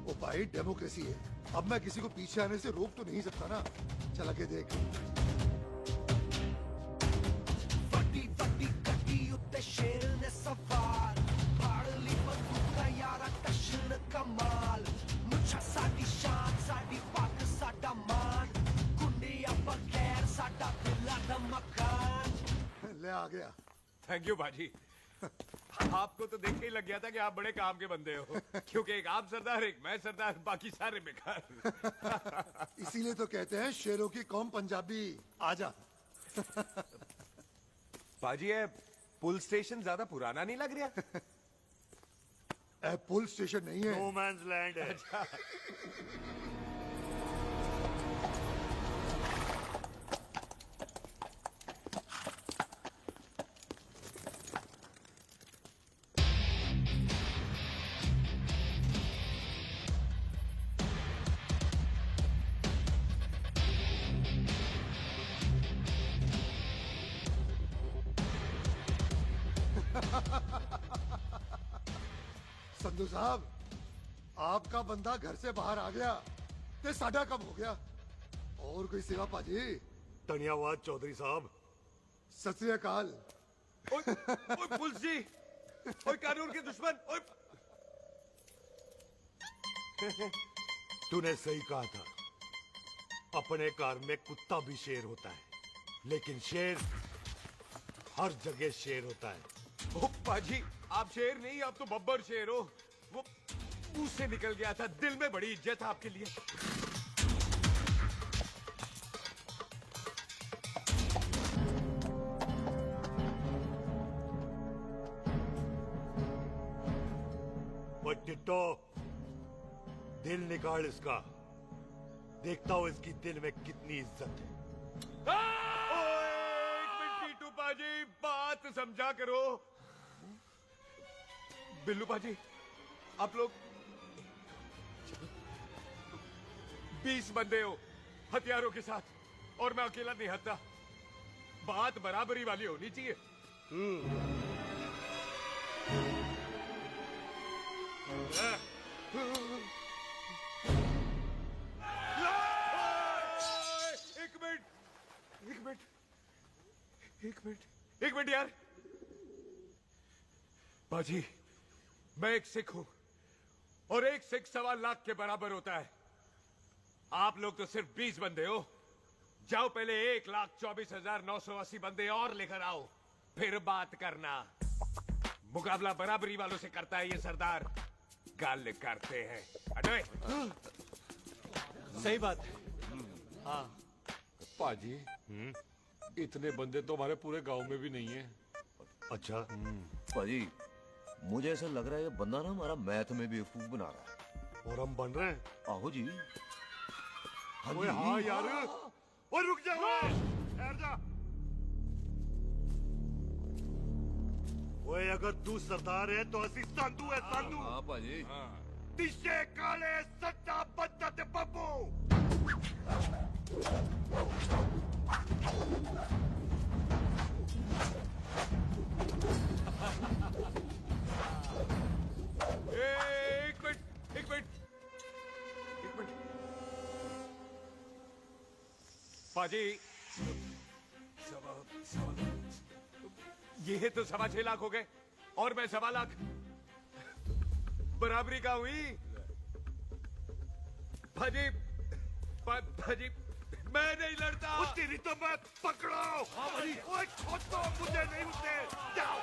ओ भाई डेमोक्रेसी है, अब मैं किसी को पीछे आने से रोक तो नहीं सकता ना। चल के देख। शेर ने सवार फाड़ली बंदूका यारा टशन कमाल मुझा साडी शान साडी पग साडा मान गुंडिया बगैर साडा दिला दा मकान। ले आ गया। थैंक यू बाजी। आपको तो देख के ही लग गया था कि आप बड़े काम के बंदे हो, क्योंकि एक आप सरदार, एक मैं सरदार, बाकी सारे बेकार। इसीलिए तो कहते हैं शेरों की कौम पंजाबी। आजा। पाजी ये पुल स्टेशन ज्यादा पुराना नहीं लग रहा? पुल स्टेशन नहीं है, नो मैंस लैंड है। अच्छा। संधू साहब, आपका बंदा घर से बाहर आ गया ते साडा कब हो गया। और कोई सेवा पाजी? धन्यवाद चौधरी साहब। सत श्री अकाल। ओए पुलिस जी, ओए कानून के दुश्मन, ओए। तूने सही कहा था, अपने घर में कुत्ता भी शेर होता है, लेकिन शेर हर जगह शेर होता है। ओ पाजी, आप शेर नहीं, आप तो बब्बर शेर हो। वो मुंह से निकल गया था, दिल में बड़ी इज्जत है आपके लिए। वो टिट्टो, दिल निकाल इसका, देखता हूं इसकी दिल में कितनी इज्जत है। एक मिनट टीटू पाजी, बात समझा करो। बिल्लू पाजी, आप लोग 20 बंदे हो हथियारों के साथ, और मैं अकेला नहीं हटता। बात बराबरी वाली होनी चाहिए। एक मिनट यार। बाजी, मैं एक सिख हूं, और एक सिख 1.25 लाख के बराबर होता है। आप लोग तो सिर्फ 20 बंदे हो। जाओ पहले 1,24,980 बंदे और लेकर आओ, फिर बात करना। मुकाबला बराबरी वालों से करता है ये सरदार, गाल करते हैं। अरे सही बात है। हाँ पाजी, इतने बंदे तो हमारे पूरे गांव में भी नहीं है। अच्छा पाजी, मुझे ऐसा लग रहा है ये बंदा ना हमारा मैथ में बेवकूफ बना रहा है। और हम बन रहे हैं? आहो जी। ओए हाँ यार, ओए रुक जा, ठहर जा। ओए अगर तू सरदार है तो असी संधू है, संधू। हाँ पाजी। तिशे काले सच्चा बच्चा ते बब्बू। एक मिनट पाजी, ये तो 6.25 लाख हो गए, और मैं 1.25 लाख। बराबरी का हुई भाजी। भाजी, मैं नहीं लड़ता। तेरी तो मैं पकड़ो। ओए खोद दो, मुझे नहीं उठते। जाओ।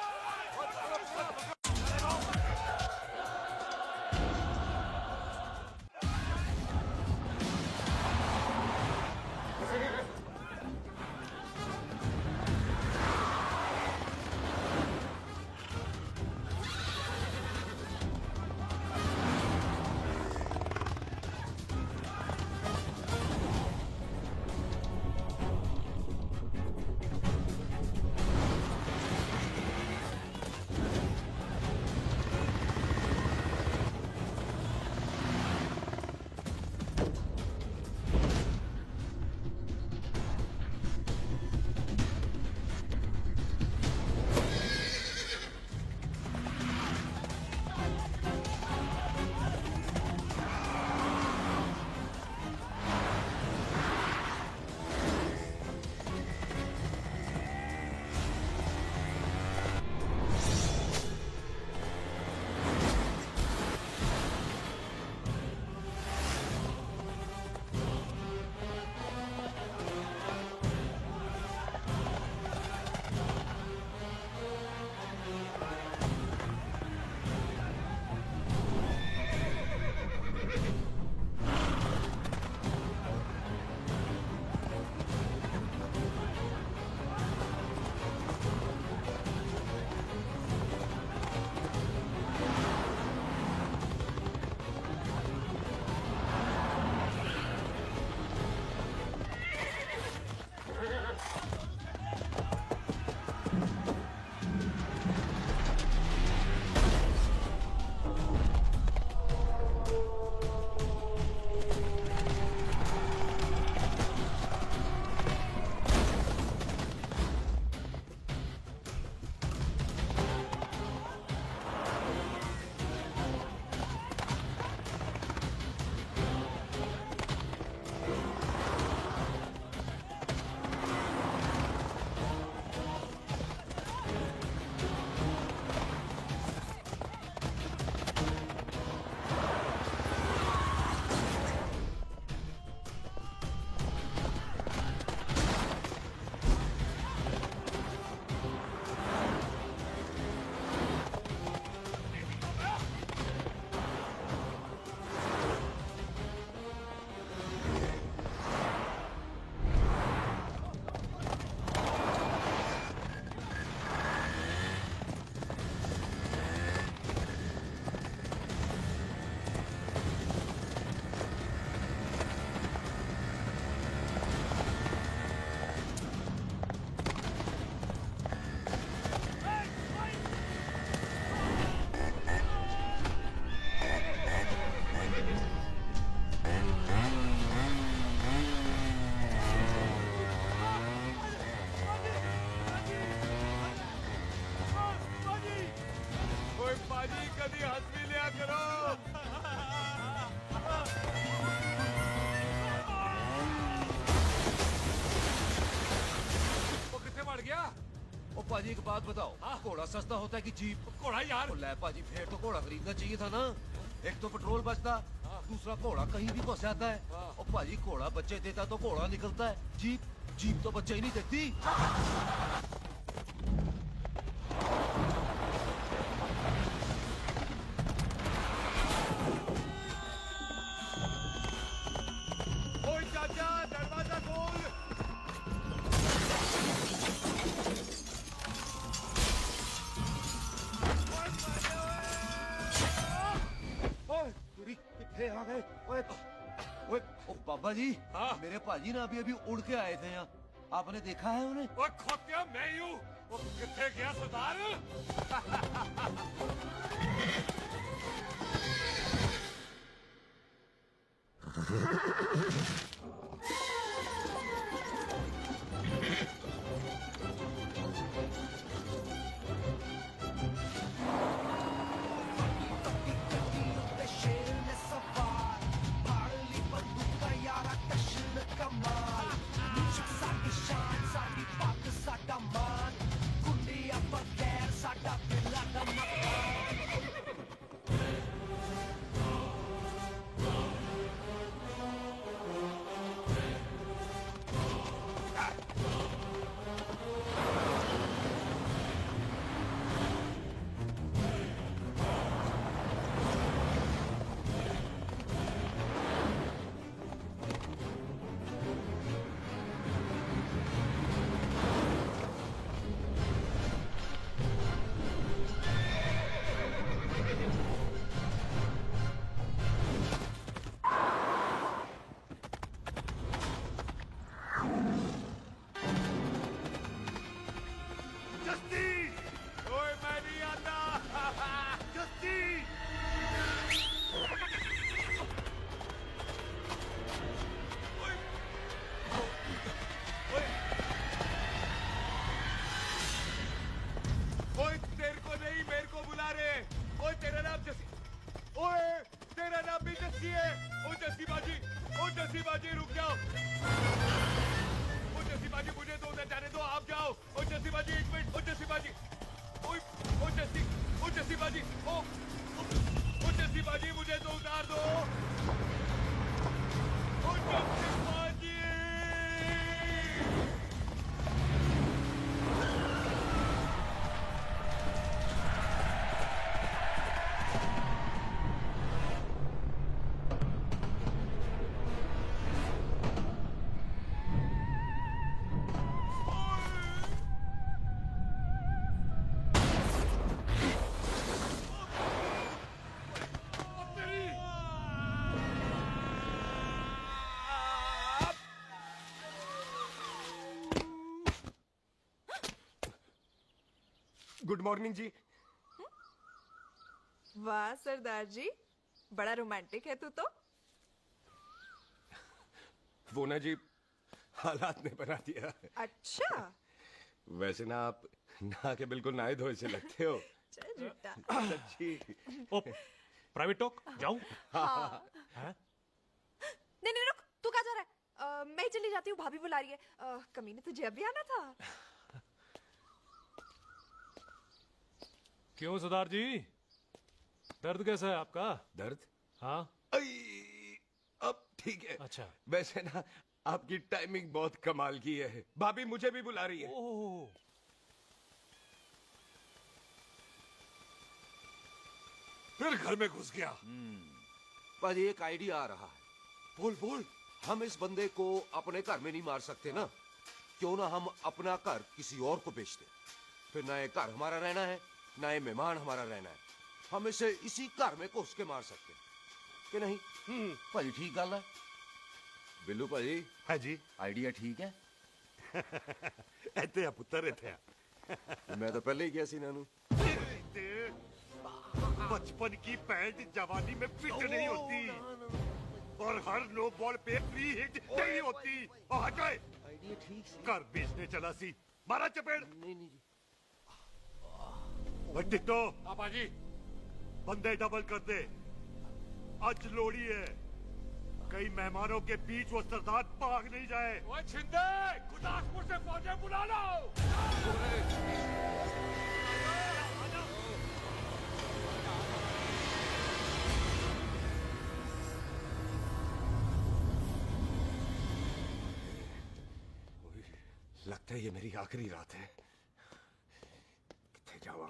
कभी हंस भी लिया करो। वो कितने बढ़ गया? ओ पाजी एक बात बताओ, घोड़ा सस्ता होता है कि जीप? घोड़ा यार। ले पाजी फिर तो घोड़ा खरीदना चाहिए था ना। एक तो पेट्रोल बचता, दूसरा घोड़ा कहीं भी फंस जाता है। और पाजी घोड़ा बच्चे देता तो घोड़ा निकलता है, जीप तो बच्चे ही नहीं देती। ओए चाचा, दरवाजा खोल। कितने आ गए? ओए ओ बाबा जी, मेरे पाजी ना अभी उड़ के आए थे यहाँ, आपने देखा है उन्हें? वो खोतिया मैं ही हूँ। वो कितने गया सरदार? बाजी रुक जाओ। ओ जस्सी बाजी मुझे तो उधर जाने दो, आप जाओ। ओ जस्सी बाजी एक मिनट। ओ जस्सी बाजी, ओ जस्सी बाजी, ओ जस्सी बाजी मुझे तो उतार दो। ओ जस्सी बाजी। गुड मॉर्निंग जी। वाह सरदार जी, बड़ा रोमांटिक है तू तो। वो ना जी, हालात ने बना दिया। अच्छा। वैसे ना आप नहा के बिल्कुल नहाए धोए से लगते हो। चल झूठा। सच्ची। ओ, प्राइवेट टॉक जाऊं? हाँ। हैं? नहीं नहीं रुक, तू कहाँ जा रहा है? मैं ही चली जाती हूँ, भाभी बुला रही है। कमीने तुझे अभी आना था। क्यों सरदार जी, दर्द कैसा है आपका? दर्द? हाँ। अब ठीक है। अच्छा। वैसे ना आपकी टाइमिंग बहुत कमाल की है। भाभी मुझे भी बुला रही है। फिर घर में घुस गया। पर एक आइडिया आ रहा है। बोल बोल। हम इस बंदे को अपने घर में नहीं मार सकते ना, क्यों ना हम अपना घर किसी और को बेच दें। फिर ना ये घर हमारा रहना है, ना ये मेहमान हमारा रहना है। हम इसे इसी घर में घुस के मार सकते हैं कि नहीं? भाजी ठीक गल है। बिल्लू भाजी। हाँ जी। आइडिया ठीक है। ऐते आ पुत्र ऐते आ। मैं तो पहले ही किया सी नानू। बचपन की पैंट जवानी में फिट नहीं होती और हर नो बॉल पे फ्री हिट नहीं होती। और हटाए। आइडिया ठीक से। घर बेचने चला सी, मारा चपेड़। नहीं नहीं जी। टिट्टो। पापा जी। बंदे डबल कर दे। आज लोड़ी है, कई मेहमानों के बीच वो सरदार भाग नहीं जाए। ओए छिंदे, गुरदासपुर से फौजें बुला लो। लगता है ये मेरी आखिरी रात है। किथे जावा?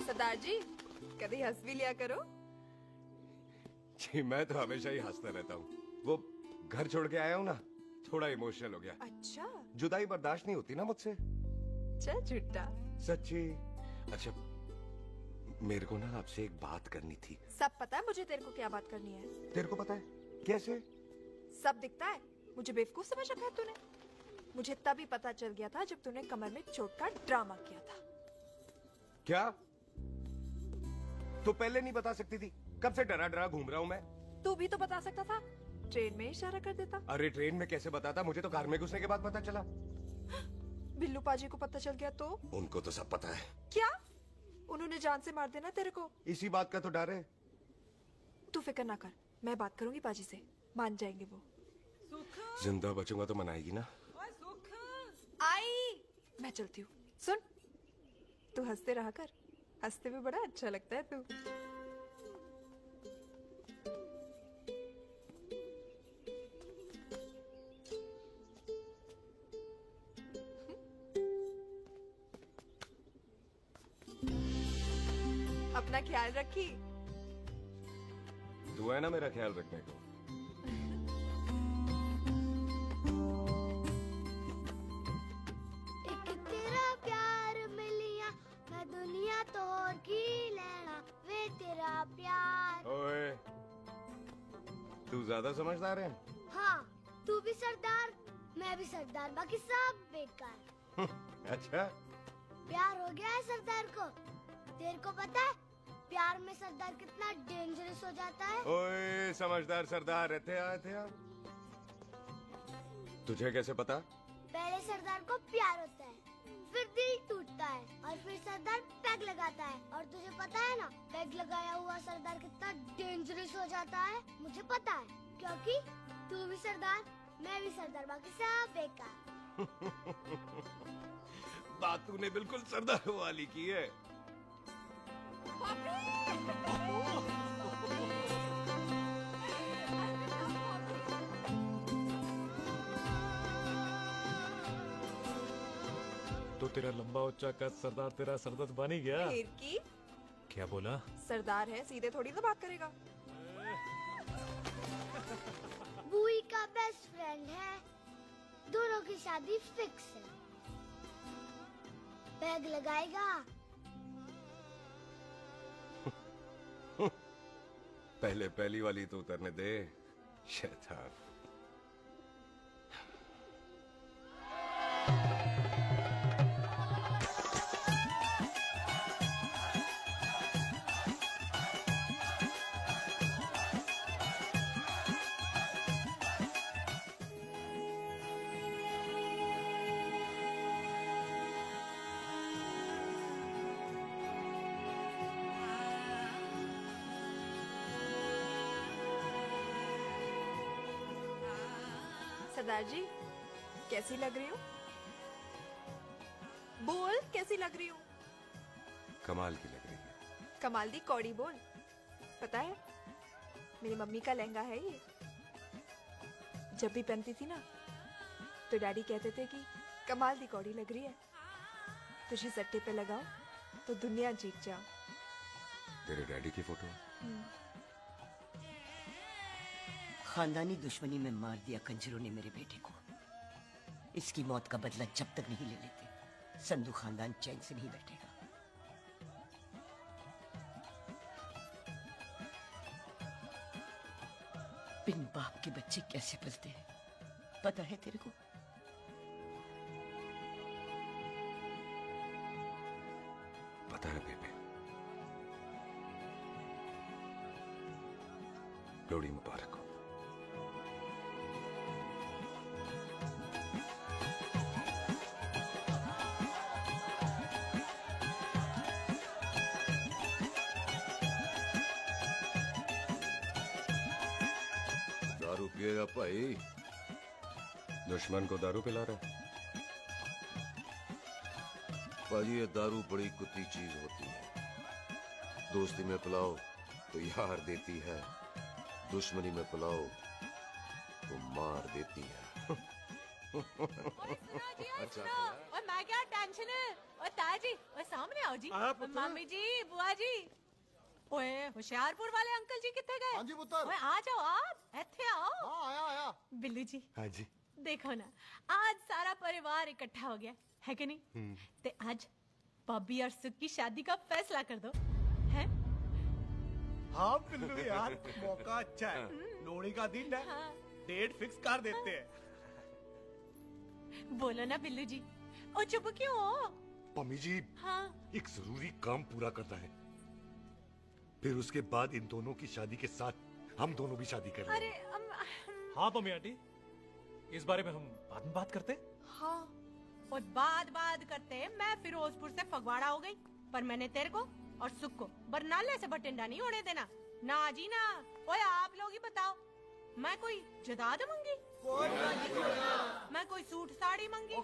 सरदार जी, कभी हंस भी लिया करो। जी मैं तो हमेशा ही हंसता रहता हूँ। वो घर छोड़ के आया हूँ ना, थोड़ा इमोशनल हो गया। अच्छा, जुदाई बर्दाश्त नहीं होती ना मुझसे। चल झूठा। सच्ची। अच्छा, मेरे को ना आपसे एक बात करनी थी। सब पता है मुझे तेरे को क्या बात करनी है। तेरे को पता है? कैसे? सब दिखता है। मुझे बेवकूफ समझ रखा है तूने। मुझे तभी पता चल गया था जब तूने कमर में चोट का ड्रामा किया था। क्या? तो पहले नहीं बता सकती थी? कब से डरा डरा घूम रहा हूँ मैं। तू भी तो बता सकता था, ट्रेन में इशारा कर देता। अरे ट्रेन में कैसे बताता? मुझे तो कार में घुसने के बाद पता चला। बिल्लू पाजी को पता चल गया तो? उनको तो सब पता है। क्या? उन्होंने जान से मार देना तेरे को। इसी बात का तो डर है। तू फिक्र ना कर, मैं बात करूंगी पाजी से, मान जाएंगे वो। जिंदा बचूंगा तो मनाएगी ना? आई, मैं चलती हूँ। सुन, तू हंसते रहा कर, हंसते में बड़ा अच्छा लगता है तू। अपना ख्याल रखी। तू है ना मेरा ख्याल रखने को। एक तेरा प्यार मिलिया, मैं दुनिया तोड़ की लेना, वे तेरा प्यार। ओए, तू ज्यादा समझदार है। हाँ, तू भी सरदार, मैं भी सरदार, बाकी सब बेकार। अच्छा, प्यार हो गया है सरदार को। तेरे को पता है प्यार में सरदार कितना डेंजरस हो जाता है? ओए समझदार सरदार रहते आते हैं। तुझे कैसे पता? पहले सरदार को प्यार होता है, फिर दिल टूटता है और फिर सरदार पैग लगाता है। और तुझे पता है ना, पैग लगाया हुआ सरदार कितना डेंजरस हो जाता है? मुझे पता है, क्योंकि तू भी सरदार, मैं भी सरदार, बाकी सब बेकार। बात तूने बिल्कुल सरदार वाली की है। तो तेरा लंबा उच्चा कद सरदार तेरा सरदर्द बन ही गया। फिर की? क्या बोला? सरदार है, सीधे थोड़ी ना बात करेगा। बुई का बेस्ट फ्रेंड है, दोनों की शादी फिक्स है। पैग लगाएगा? पहले पहली वाली तो उतरने दे, शैतान। सरदार जी, कैसी लग रही हूँ? बोल, कैसी लग रही हूँ? कमाल की लग रही है। कमाल दी कौड़ी बोल। पता है, मेरी मम्मी का लहंगा है ये। जब भी पहनती थी ना, तो डैडी कहते थे कि कमाल दी कौड़ी लग रही है, तुझे सट्टे पे लगाओ तो दुनिया जीत जाओ। तेरे डैडी की फोटो? खानदानी दुश्मनी में मार दिया कंजरों ने मेरे बेटे को। इसकी मौत का बदला जब तक नहीं ले लेते, संधू खानदान चैन से नहीं बैठेगा। बिन बाप के बच्चे कैसे पलते हैं, पता है तेरे को? पता है बेबे। लोहड़ी मुबारक हो। गया भाई? दुश्मन को दारू पिला रहा है? भाजी ये दारू बड़ी कुत्ती चीज होती है। दोस्ती में पिलाओ तो यार देती है, दुश्मनी में पिलाओ तो मार देती है। अच्छा और मैं क्या टेंशन है? और ताजी और सामने आओ जी। मम्मी जी, बुआ जी। ओए होशियारपुर वाले अंकल जी कितने गए? हाँ जी पुत्र। ओए आ जाओ आप, इत्थे आओ। हाँ आया आया। बिल्लू जी। हाँ जी। देखो ना, आज सारा परिवार इकट्ठा हो गया है कि नहीं? ते आज बॉबी और सुख की शादी का फैसला कर दो, है? हाँ बिल्लू यार, मौका अच्छा है। लोहड़ी का दिन है, डेट फिक्स कर देते हैं। बोलो ना बिल्लू जी। ओ चुप क्यों हो? मम्मी जी, हाँ एक जरूरी काम पूरा करना है, फिर उसके बाद इन दोनों की शादी के साथ हम दोनों भी शादी कर अरे हाँ पम्मी आंटी, इस बारे में हम बाद में बात करते। हाँ और बाद करते मैं फिरोजपुर से फगवाड़ा हो गई, पर मैंने तेरे को और सुख को बरनाले से बठिंडा नहीं होने देना। ना जी ना। ओए आप लोग ही बताओ, मैं कोई जदाद मंगी? मैं कोई सूट साड़ी मंगी?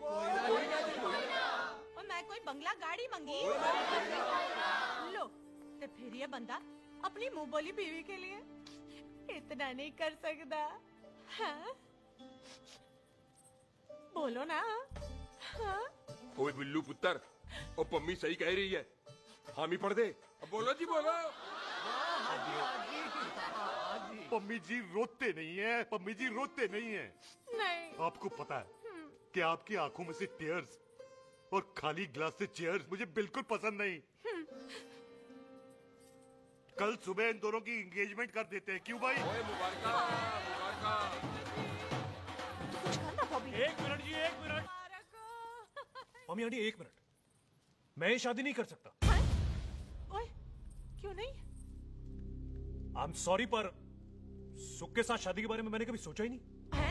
और मैं कोई बंगला गाड़ी मंगी? लो तो फिर ये बंदा अपनी मुंह बोली बीवी के लिए इतना नहीं कर सकता, हाँ? बोलो ना। हाँ? ओए बिल्लू पुत्र, ओ पम्मी सही कह रही है, हामी पढ़ दे। अब बोलो जी बोलो। पम्मी जी रोते नहीं है, पम्मी जी रोते नहीं है। नहीं। आपको पता है कि आपकी आंखों में से टीयर्स और खाली ग्लास से चेयर्स मुझे बिल्कुल पसंद नहीं। कल सुबह इन दोनों की एंगेजमेंट कर देते हैं, क्यों भाई? एक मिनट जी, एक मिनट। मम्मी आंटी एक मिनट, मैं ये शादी नहीं कर सकता। ओए क्यों नहीं? आई एम सॉरी, पर सुख के साथ शादी के बारे में मैंने कभी सोचा ही नहीं। है?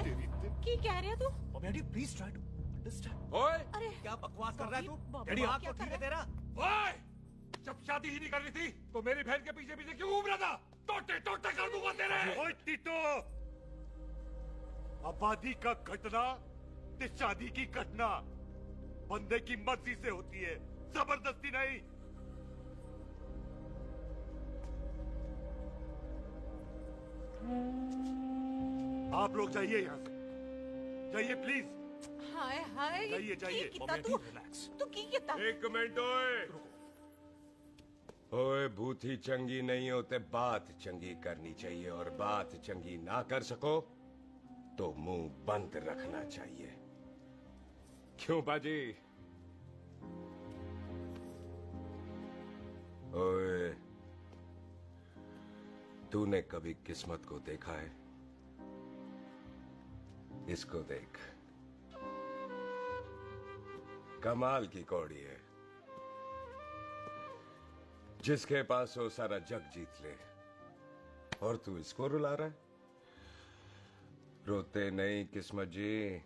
की कह रहे हो तू? Mummy aunty please try to understand. ओए अरे क्या बकवास कर रहा है तू? डैडी बात तो ठीक है तेरा। ओए, जब शादी ही नहीं करनी थी तो मेरी बहन के पीछे पीछे क्यों घूम रहा था? टोटे टोटे कर दूंगा तेरे। ओए टीटो, आबादी का घटना ते शादी की घटना बंदे की मर्जी से होती है, जबरदस्ती नहीं। आप लोग जाइए यहाँ से, जाइए प्लीज। हाय हाय। जाइए जाइए। की कितना तू की कितना? एक मिनट ओए। ओए भूथी चंगी नहीं होते, बात चंगी करनी चाहिए, और बात चंगी ना कर सको तो मुंह बंद रखना चाहिए। क्यों बाजी? ओए तूने कभी किस्मत को देखा है? इसको देख, कमाल की कौड़ी है, जिसके पास हो सारा जग जीत ले, और तू इसको रुला रहा है? रोते नहीं किस्मत जी,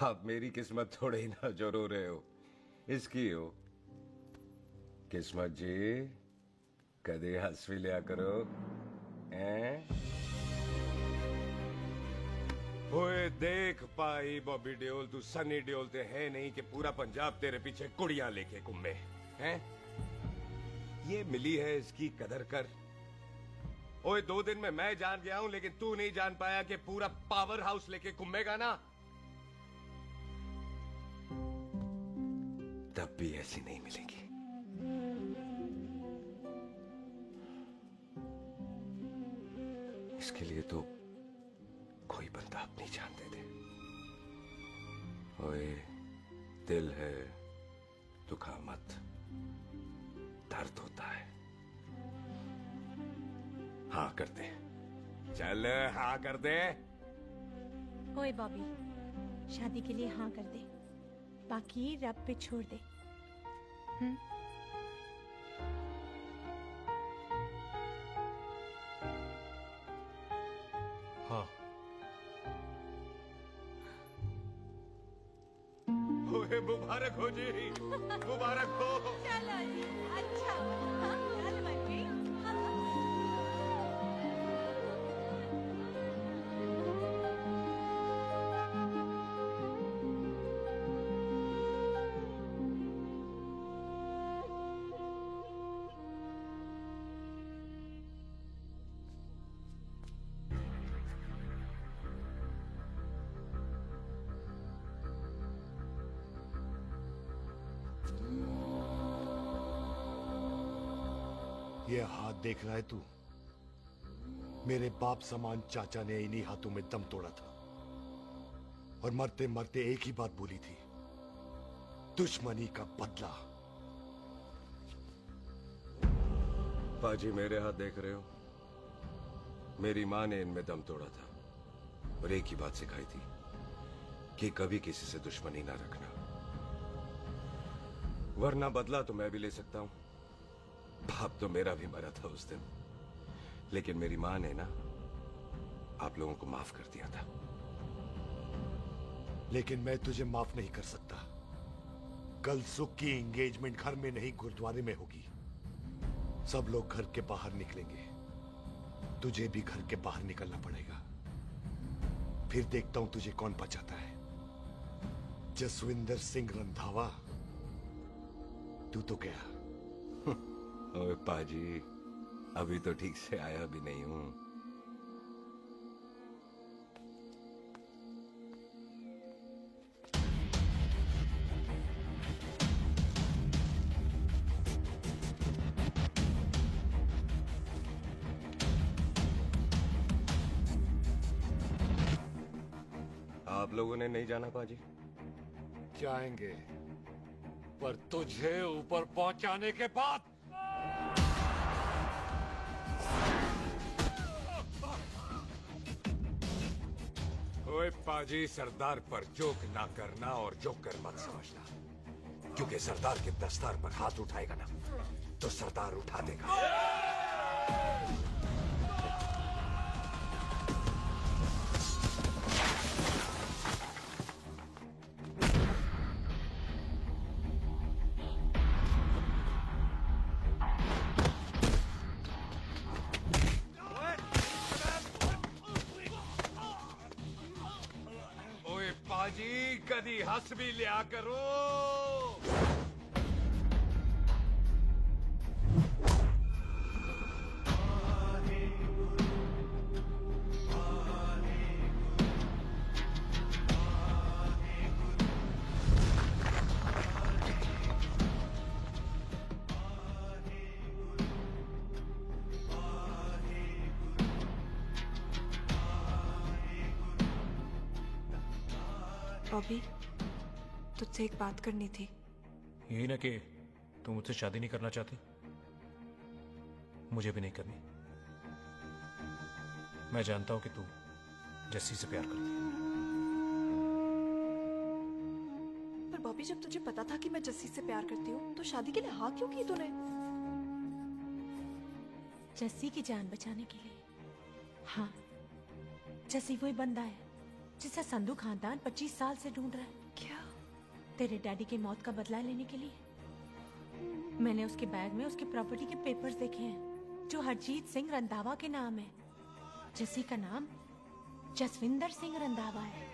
आप मेरी किस्मत थोड़े ही ना जो रो रहे हो, इसकी हो। किस्मत जी कदे हंस भी लिया करो, हैं? ओए देख पाई बॉबी देओल, तू सनी देओल ते है नहीं कि पूरा पंजाब तेरे पीछे कुड़ियां लेके घूमे हैं? ये मिली है, इसकी कदर कर। ओए 2 दिन में मैं जान गया हूं, लेकिन तू नहीं जान पाया कि पूरा पावर हाउस लेके घूमेगा ना, तब भी ऐसी नहीं मिलेगी। इसके लिए तो कोई बंदा अपनी जान दे दे। ओए दिल है, दुखा मत, दर्द होता है। हाँ कर दे, चल हाँ कर दे। ओए बॉबी, शादी के लिए हाँ कर दे, बाकी रब पे छोड़ दे। हाँ। ओए मुबारक हो जी, मुबारक हो। चलो जी, अच्छा। हाँ, आज बन गई। ये हाथ देख रहा है तू? मेरे बाप समान चाचा ने इन्हीं हाथों में दम तोड़ा था और मरते मरते एक ही बात बोली थी, दुश्मनी का बदला। पाजी मेरे हाथ देख रहे हो? मेरी माँ ने इनमें दम तोड़ा था और एक ही बात सिखाई थी कि कभी किसी से दुश्मनी ना रखना, वरना बदला तो मैं भी ले सकता हूं। बाप तो मेरा भी मरा था उस दिन, लेकिन मेरी माँ ने ना आप लोगों को माफ कर दिया था। लेकिन मैं तुझे माफ नहीं कर सकता। कल सुख की एंगेजमेंट घर में नहीं गुरुद्वारे में होगी। सब लोग घर के बाहर निकलेंगे, तुझे भी घर के बाहर निकलना पड़ेगा। फिर देखता हूं तुझे कौन बचाता है, जसविंदर सिंह रंधावा तू तो गया। ओए पाजी, अभी तो ठीक से आया भी नहीं हूं। आप लोगों ने नहीं जाना पाजी? जाएंगे, पर तुझे ऊपर पहुंचाने के बाद। ओए पाजी, सरदार पर जोक ना करना और जोकर मत समझना, क्योंकि सरदार के दस्तार पर हाथ उठाएगा ना तो सरदार उठा देगा। ओए पाजी, कदी हंस भी लिया करो। बॉबी, तुझसे एक बात करनी थी। यही ना कि तुम मुझसे शादी नहीं करना चाहती, मुझे भी नहीं करनी। मैं जानता हूं कि तू जस्सी से प्यार करती है। पर बॉबी, जब तुझे पता था कि मैं जस्सी से प्यार करती हूँ तो शादी के लिए हाँ क्यों की तूने? जस्सी की जान बचाने के लिए। हाँ, जस्सी वही बंदा है जिसे संधू खानदान 25 साल से ढूंढ रहा है। क्या? तेरे डैडी की मौत का बदला लेने के लिए। मैंने उसके बैग में उसकी प्रॉपर्टी के पेपर्स देखे हैं जो हरजीत सिंह रंधावा के नाम है। जस्सी का नाम जसविंदर सिंह रंधावा है।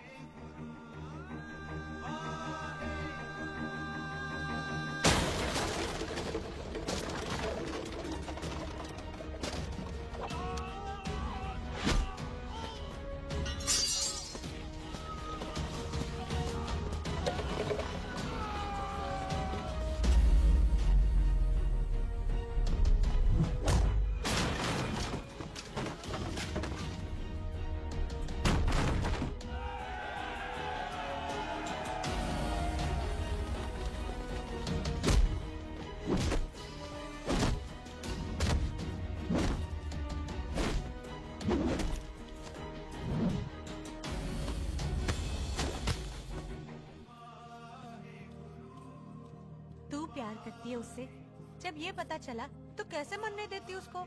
तू प्यार करती है उससे। जब ये पता चला तो कैसे मरने देती उसको?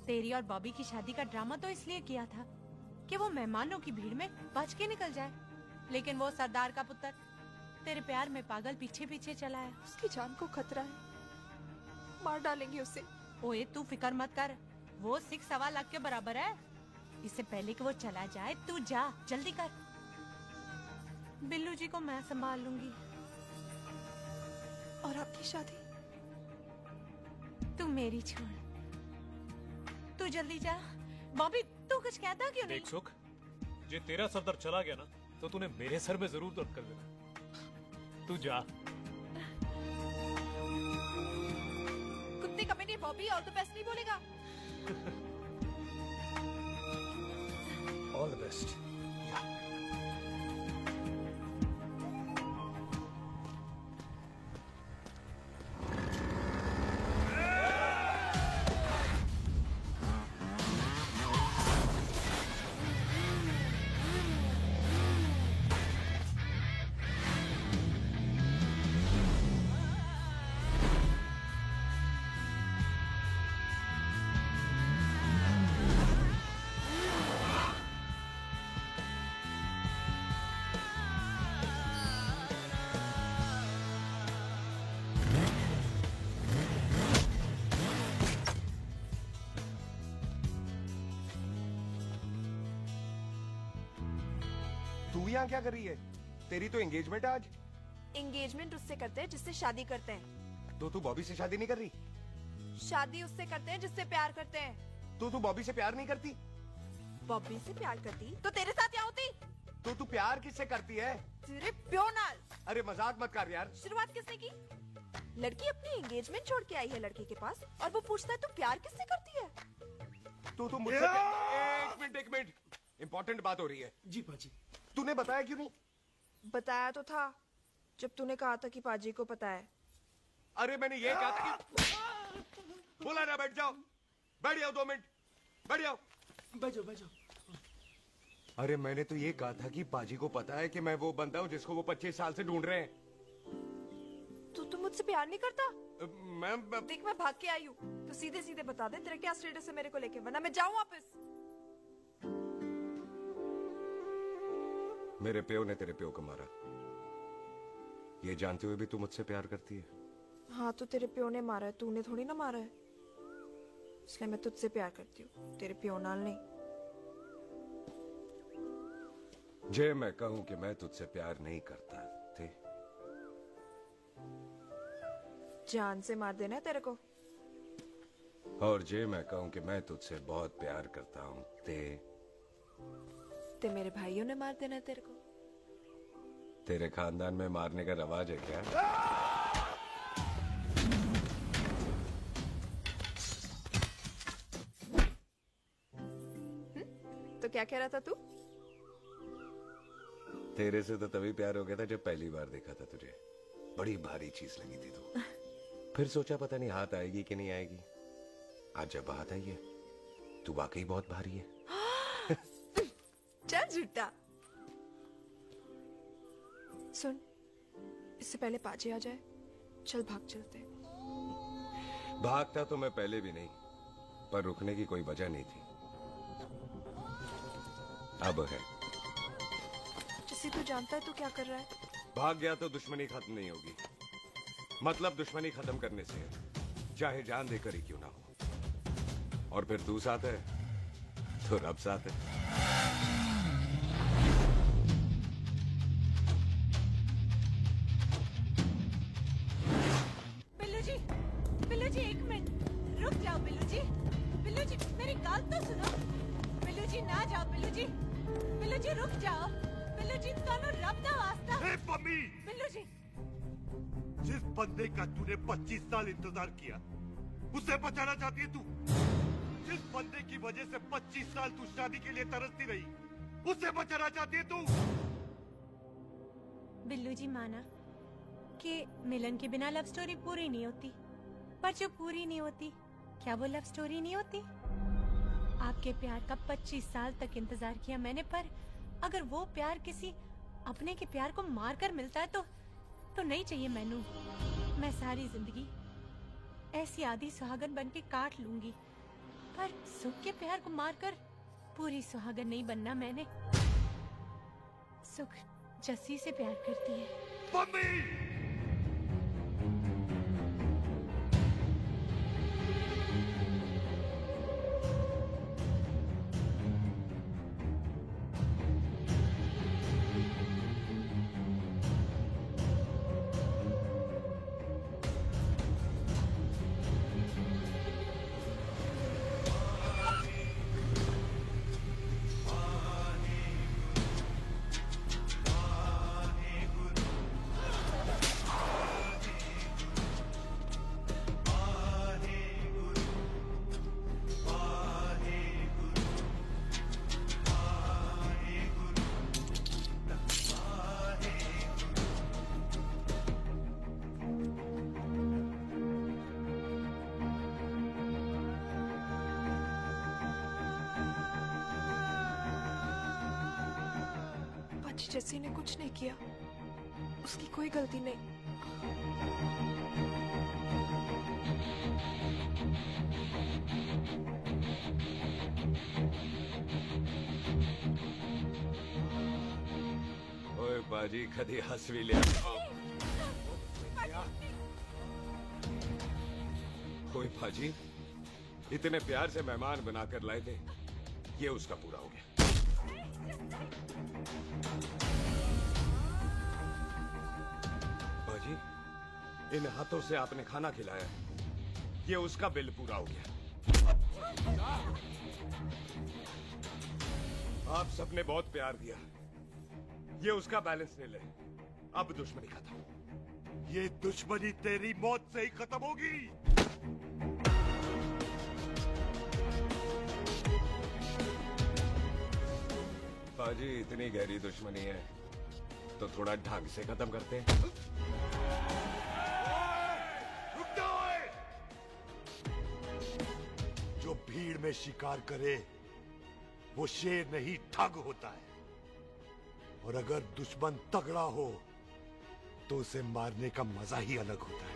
तेरी और बॉबी की शादी का ड्रामा तो इसलिए किया था कि वो मेहमानों की भीड़ में बच के निकल जाए, लेकिन वो सरदार का पुत्र तेरे प्यार में पागल पीछे पीछे चला है। उसकी जान को खतरा है, मार डालेंगे उसे। ओए, तू फिक्र मत कर, वो 6.25 लाख के बराबर है। इससे पहले कि वो चला जाए तू जा, जल्दी कर। बिल्लू जी को मैं संभाल लूंगी। और आपकी शादी? तू मेरी छोड़, तू जल्दी जा। बॉबी, तू कुछ कहता क्यों नहीं? देख सुख, जे तेरा सरदार चला गया ना तो तूने मेरे सर में जरूर दर्द कर देना। तू जा। कुछ अपने committee Bobby all the best नहीं बोलेगा? All the best. तू यहाँ क्या कर रही है? तेरी तो एंगेजमेंट है आज। एंगेजमेंट उससे करते हैं जिससे शादी करते हैं। तो तू बॉबी से शादी नहीं कर रही? शादी उससे करते हैं जिससे प्यार करते हैं। तो तू बॉबी से प्यार नहीं करती? बॉबी से प्यार करती तो तेरे साथ क्या होती? तो तू प्यार किससे करती है? तेरे प्यो नाल। अरे मजाक मत कर यार। शुरुआत किसने की? लड़की अपनी एंगेजमेंट छोड़ के आई है लड़के के पास और वो पूछता है तू प्यार किससे करती है? तू मुझसे एक मिनट इम्पोर्टेंट बात हो रही है। जी पाजी। तूने बताया क्यों नहीं? बताया तो था जब तूने कहा था कि पाजी को पता है। अरे मैंने ये कहा था कि बोला ना बैठ जाओ। बैठ जाओ 2 मिनट। बैठ जाओ। बैठ जाओ। अरे मैंने तो ये कहा था कि पाजी को पता है कि मैं वो बंदा हूँ जिसको वो 25 साल से ढूंढ रहे हैं। तो तू मुझसे प्यार नहीं करता? मैं देख मैं भाग के आई हूँ तो सीधे सीधे बता दे तेरा क्या स्टेटस है मेरे को लेके, वरना मैं जाऊँ वापस। मेरे प्यो ने तेरे प्यो को मारा, ये जानते हुए भी तू मुझसे प्यार करती है? हाँ तो तेरे प्यो ने मारा है, तूने थोड़ी ना मारा है, इसलिए मैं तुझसे प्यार करती हूँ, तेरे प्यो नाल नहीं। जे मैं कहूं कि मैं तुझसे प्यार नहीं करता थे, जान से मार देना है तेरे को। और जे मैं कहूं कि मैं तुझसे बहुत प्यार करता हूं ते मेरे भाइयों ने मार देना है तेरे को। तेरे खानदान में मारने का रवाज है क्या? तो क्या कह रहा था तू? तेरे से तो तभी प्यार हो गया था जब पहली बार देखा था तुझे, बड़ी भारी चीज लगी थी तू। फिर सोचा पता नहीं हाथ आएगी कि नहीं आएगी, आज जब हाथ आई है तू वाकई बहुत भारी है। चल झूठा। सुन, इससे पहले पाजी आ जाए, चल भाग चलते। भागता तो मैं पहले भी नहीं, पर रुकने की कोई वजह नहीं थी, अब है। जैसे तू जानता है तू क्या कर रहा है। भाग गया तो दुश्मनी खत्म नहीं होगी, मतलब दुश्मनी खत्म करने से चाहे जान देकर ही क्यों ना हो। और फिर तू साथ है तो रब साथ है। बिल्लू जी एक मिनट रुक जाओ। बिल्लू जी मेरी बात तो सुनो। बिल्लू जी ना जाओ। बिल्लू जी रुक जाओ। बिल्लू जी दोनों रब दा वास्ता। पम्मी, बिल्लू जी जिस बंदे का तूने 25 साल इंतजार किया उसे बचाना चाहती है तू? जिस बंदे की वजह से 25 साल तू शादी के लिए तरसती रही उसे बचाना चाहती है तू? बिल्लू जी माना कि मिलन के बिना लव स्टोरी पूरी नहीं होती, पर जो पूरी नहीं होती क्या वो लव स्टोरी नहीं होती? आपके प्यार का 25 साल तक इंतजार किया मैंने, पर अगर वो प्यार किसी अपने के प्यार को मारकर मिलता है तो नहीं चाहिए मैनू। मैं सारी जिंदगी ऐसी आधी सुहागन बन के काट लूंगी, पर सुख के प्यार को मारकर पूरी सुहागन नहीं बनना मैंने। सुख जस्सी से प्यार करती है। आज जस्सी ने कुछ नहीं किया, उसकी कोई गलती नहीं। ओए बाजी कदी हंस भी लिया। ओए बाजी इतने प्यार से मेहमान बनाकर लाए थे, ये उसका पूरा हो गया। बाजी इन हाथों से आपने खाना खिलाया, ये उसका बिल पूरा हो गया। आप सबने बहुत प्यार दिया, ये उसका बैलेंस ले ले। अब दुश्मनी खत्म। ये दुश्मनी तेरी मौत से ही खत्म होगी। बाजी इतनी गहरी दुश्मनी है तो थोड़ा ढंग से खत्म करते हैं। रुक जाओ! जो भीड़ में शिकार करे वो शेर नहीं ठग होता है, और अगर दुश्मन तगड़ा हो तो उसे मारने का मजा ही अलग होता है।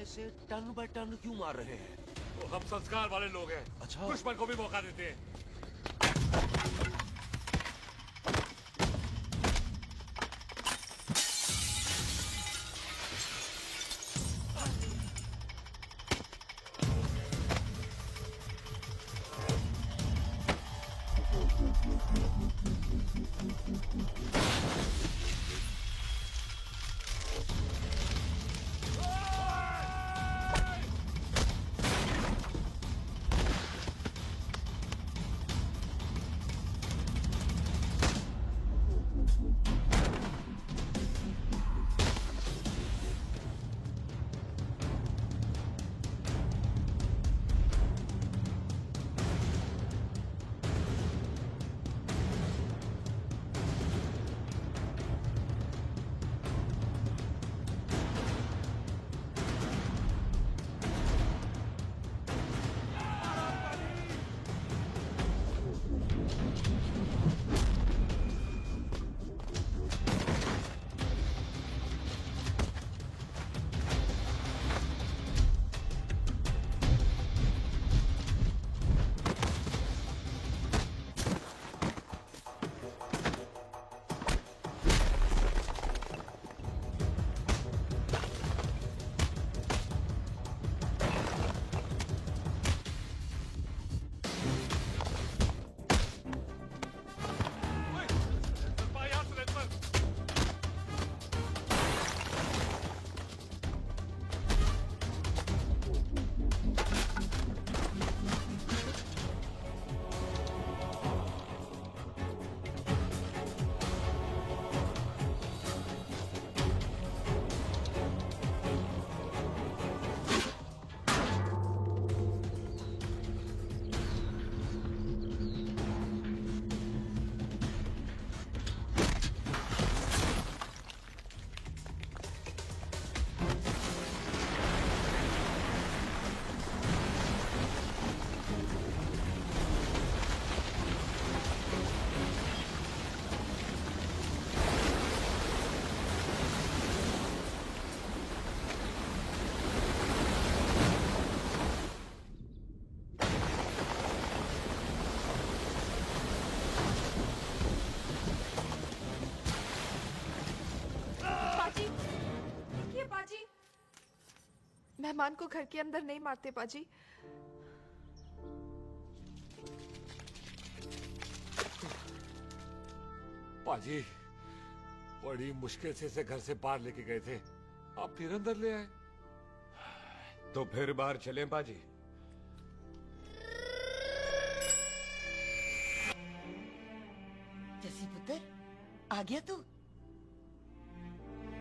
ऐसे टन बाय टन क्यों मार रहे हैं? तो हम संस्कार वाले लोग हैं। अच्छा, दुश्मन को भी मौका देते हैं। मेहमान को घर के अंदर नहीं मारते पाजी। पाजी बड़ी मुश्किल से इसे घर से बाहर लेके गए थे, आप फिर अंदर ले आए। तो फिर बाहर चलें पाजी। जसी पुत्र, आ गया तू?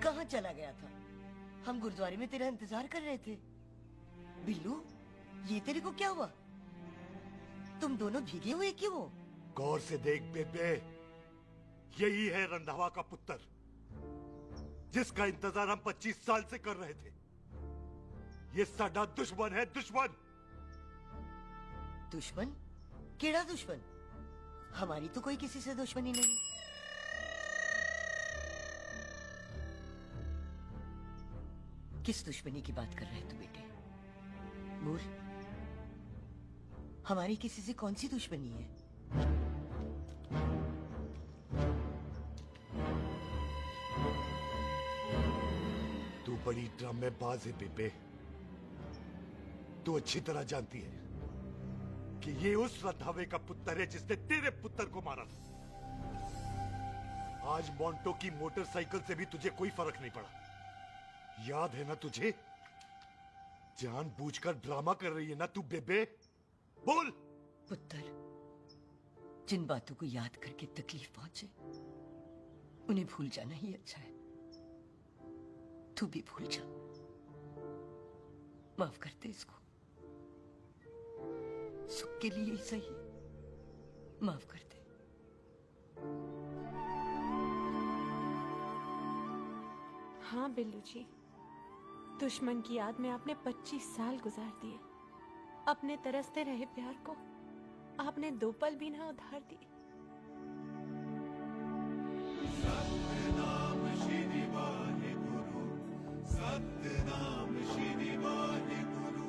कहाँ चला गया था? हम गुरुद्वारे में तेरा इंतजार कर रहे थे। बिल्लू, ये तेरे को क्या हुआ? तुम दोनों भीगे हुए क्यों हो? गौर से देख बेबे, यही है रंधावा का पुत्र, जिसका इंतजार हम 25 साल से कर रहे थे। ये साडा दुश्मन है, दुश्मन। दुश्मन? केड़ा दुश्मन? हमारी तो कोई किसी से दुश्मनी नहीं। किस दुश्मनी की बात कर रहे हैं तू बेटे? बोल, हमारी किसी से कौन सी दुश्मनी है? तू बड़ी ड्रामेबाज है बेबे। तू अच्छी तरह जानती है कि ये उस रंधावे का पुत्र है जिसने तेरे पुत्र को मारा था। आज मोंटो की मोटरसाइकिल से भी तुझे कोई फर्क नहीं पड़ा। याद है ना तुझे? जानबूझकर ड्रामा कर रही है ना तू बेबे? बोल। पुत्र, जिन बातों को याद करके तकलीफ पहुंचे उन्हें भूल जाना ही अच्छा है। तू भी भूल जा। माफ कर दे इसको, सुख के लिए ही सही। माफ कर दे। हाँ बिल्लू जी, दुश्मन की याद में आपने 25 साल गुजार दिए। अपने तरसते रहे प्यार को आपने 2 पल भी ना उधार दिए। सतनाम श्री वाहेगुरु, सतनाम श्री वाहेगुरु,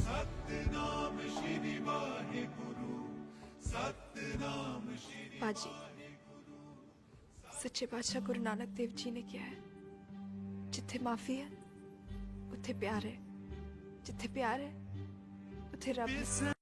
सतनाम श्री वाहेगुरु, सतनाम श्री पाजी, सच्चे बादशाह गुरु नानक देव जी ने किया है, जिथे माफी है उथे प्यार है, जिथे प्यार है उथे रब है।